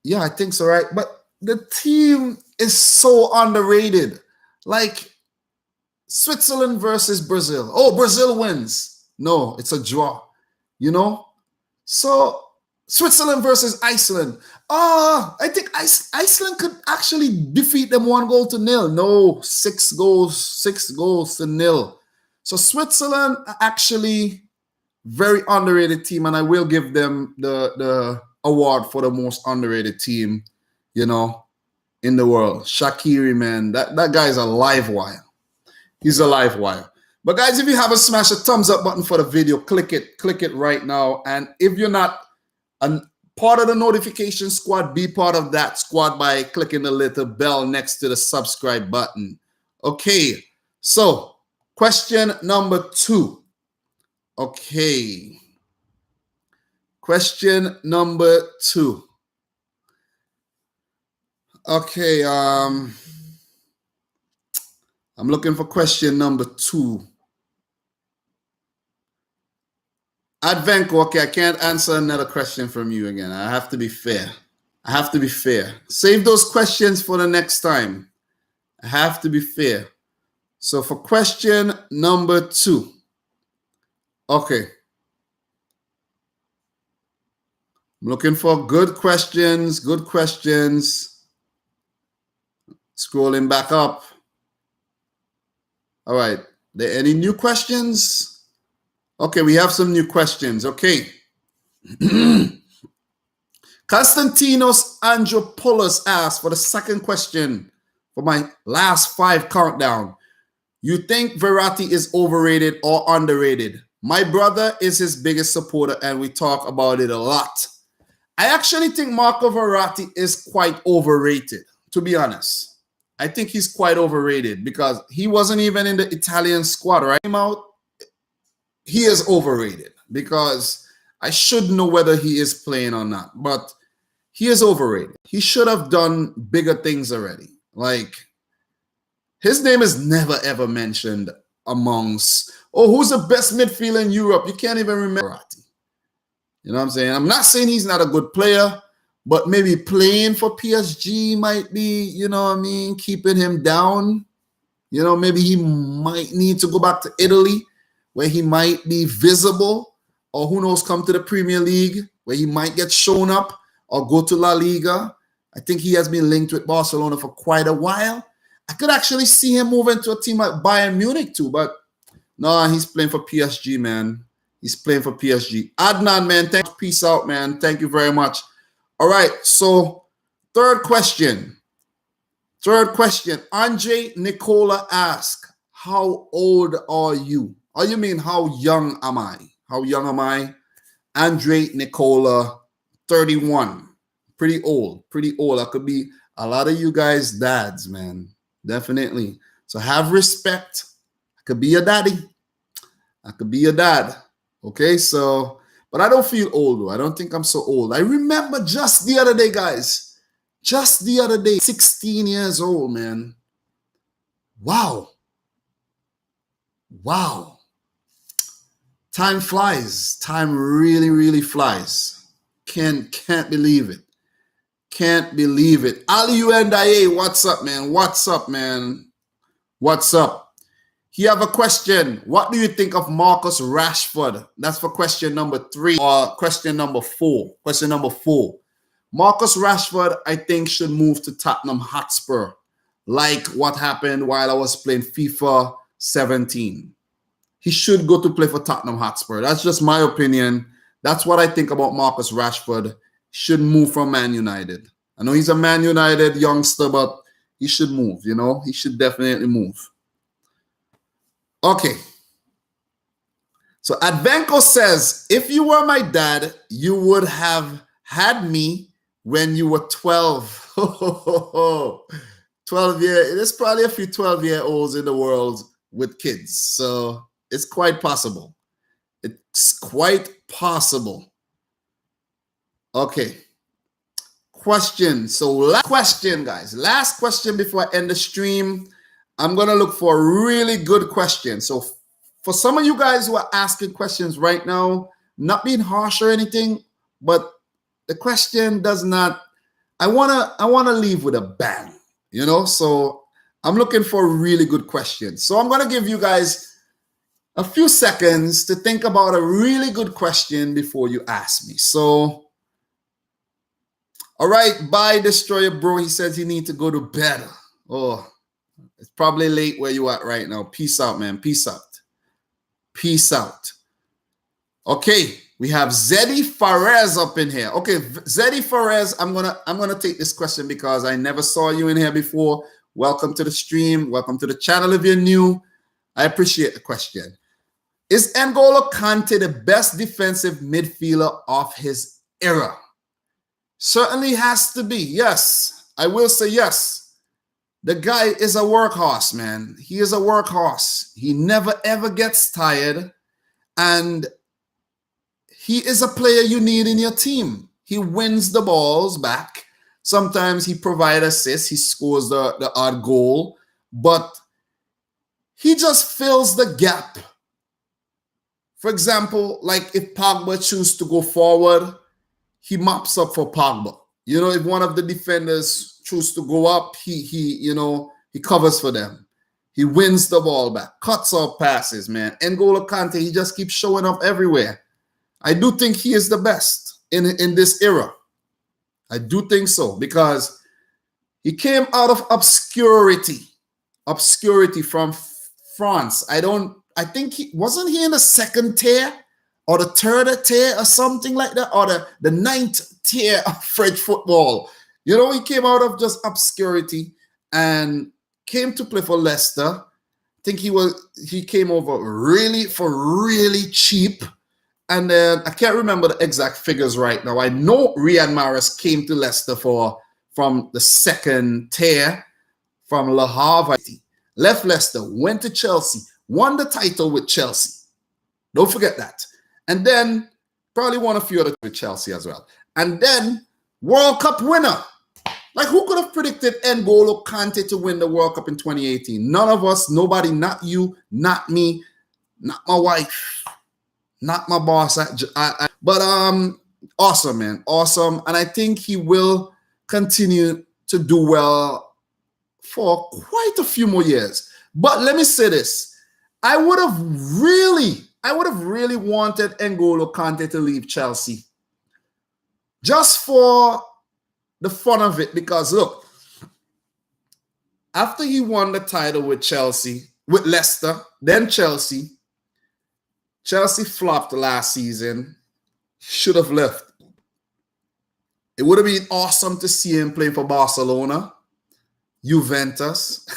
Yeah, I think so, right? But the team is so underrated. Like Switzerland versus Brazil. Oh, Brazil wins. No, it's a draw. You know? So Switzerland versus Iceland. I think Iceland could actually defeat them 1-0. No, 6 goals to nil. So Switzerland actually very underrated team, and I will give them the award for the most underrated team, you know, in the world. Shaqiri, man, that guy's a live wire. He's a live wire. But guys, if you haven't smashed the thumbs up button for the video, click it right now. And if you're not a part of the notification squad, be part of that squad by clicking the little bell next to the subscribe button. Okay, so question number 2. Okay. Question number 2. Okay, I'm looking for question number 2. Advenko, okay, I can't answer another question from you again. I have to be fair. Save those questions for the next time. I have to be fair. So for question number 2. Okay. I'm looking for good questions. Scrolling back up. All right. There any new questions? Okay, we have some new questions. Okay. Konstantinos Angelopoulos asked for the second question for my last 5 countdown. You think Verratti is overrated or underrated? My brother is his biggest supporter, and we talk about it a lot. I actually think Marco Verratti is quite overrated, to be honest. I think he's quite overrated because he wasn't even in the Italian squad, right? He is overrated because I should know whether he is playing or not, but he is overrated. He should have done bigger things already. Like, his name is never, ever mentioned amongst, oh, who's the best midfielder in Europe? You can't even remember. You know what I'm saying? I'm not saying he's not a good player, but maybe playing for PSG might be, you know what I mean, keeping him down. You know, maybe he might need to go back to Italy where he might be visible, or who knows, come to the Premier League where he might get shown up, or go to La Liga. I think he has been linked with Barcelona for quite a while. I could actually see him move into a team like Bayern Munich too, but no, he's playing for PSG, man. He's playing for PSG. Adnan, man, thanks. Peace out, man. Thank you very much. All right, so third question. Andre Nicola asks, how old are you? Oh, you mean how young am I? How young am I? Andre Nicola, 31. Pretty old. I could be a lot of you guys dads, man. Definitely. So have respect. I could be your daddy. I could be your dad. Okay, so, but I don't feel old though. I don't think I'm so old. I remember just the other day, guys. Just the other day, 16 years old, man. Wow. Time flies. Time really, really flies. Can't believe it. Can't believe it. Ali UNDA, what's up, man? What's up? You have a question. What do you think of Marcus Rashford? That's for question number 3 or question number 4. Question number 4. Marcus Rashford, I think, should move to Tottenham Hotspur, like what happened while I was playing FIFA 17. He should go to play for Tottenham Hotspur. That's just my opinion. That's what I think about Marcus Rashford. Should move from Man United. I know he's a Man United youngster, but he should move, you know? He should definitely move. Okay. So Advenko says, if you were my dad, you would have had me when you were 12. 12 year. There's probably a few 12-year-olds in the world with kids. So it's quite possible. It's quite possible. Okay. Question. So last question, guys. Last question before I end the stream. I'm going to look for a really good question. So for some of you guys who are asking questions right now, not being harsh or anything, but the question does not, I wanna leave with a bang, you know? So I'm looking for a really good question. So I'm gonna give you guys a few seconds to think about a really good question before you ask me. So, all right, bye, Destroyer Bro. He says he needs to go to bed. Oh, it's probably late where you at right now. Peace out, man. Peace out. Peace out. Okay, we have Zeddy Fares up in here. Okay, Zeddy Fares, I'm gonna take this question because I never saw you in here before. Welcome to the stream. Welcome to the channel if you're new. I appreciate the question. Is N'Golo Kante the best defensive midfielder of his era? Certainly has to be. Yes, I will say yes. The guy is a workhorse, man. He is a workhorse. He never ever gets tired, and he is a player you need in your team. He wins the balls back. Sometimes he provides assists. He scores the odd goal. But he just fills the gap. For example, like if Pogba chooses to go forward, he mops up for Pogba. You know, if one of the defenders chooses to go up, he covers for them. He wins the ball back. Cuts off passes, man. N'Golo Kante, he just keeps showing up everywhere. I do think he is the best in this era. I do think so because he came out of obscurity from France. I think wasn't he in the second tier or the third tier or something like that, or the ninth tier of French football. You know, he came out of just obscurity and came to play for Leicester. I think he came over really cheap. And then I can't remember the exact figures right now. I know Riyad Mahrez came to Leicester from the second tier from Le Havre. Left Leicester, went to Chelsea, won the title with Chelsea. Don't forget that. And then probably won a few other with Chelsea as well. And then World Cup winner. Like, who could have predicted N'Golo Kante to win the World Cup in 2018? None of us, nobody, not you, not me, not my wife, not my boss. But awesome, man, awesome. And I think he will continue to do well for quite a few more years. But let me say this. I would have really wanted N'Golo Kante to leave Chelsea. Just for the fun of it. Because look, after he won the title with Leicester, then Chelsea flopped last season. Should have left. It would have been awesome to see him play for Barcelona, Juventus,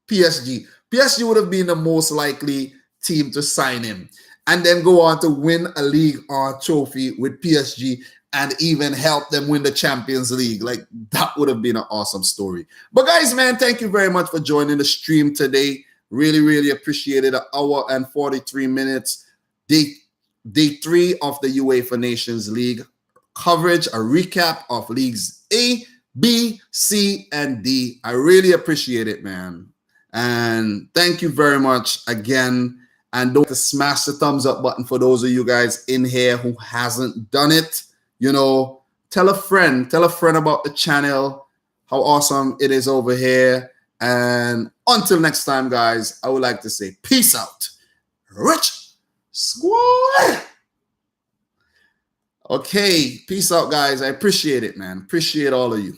PSG. PSG would have been the most likely team to sign him and then go on to win a league or trophy with PSG and even help them win the Champions League. Like, that would have been an awesome story. But guys, man, thank you very much for joining the stream today. Really, really appreciate it. An hour and 43 minutes. Day 3 of the UEFA Nations League coverage, a recap of leagues A, B, C, and D. I really appreciate it, man. And thank you very much again. And don't smash the thumbs up button for those of you guys in here who hasn't done it. You know, tell a friend about the channel, how awesome it is over here. And until next time, guys, I would like to say peace out. Rich Squad. Okay, peace out, guys. I appreciate it, man. Appreciate all of you.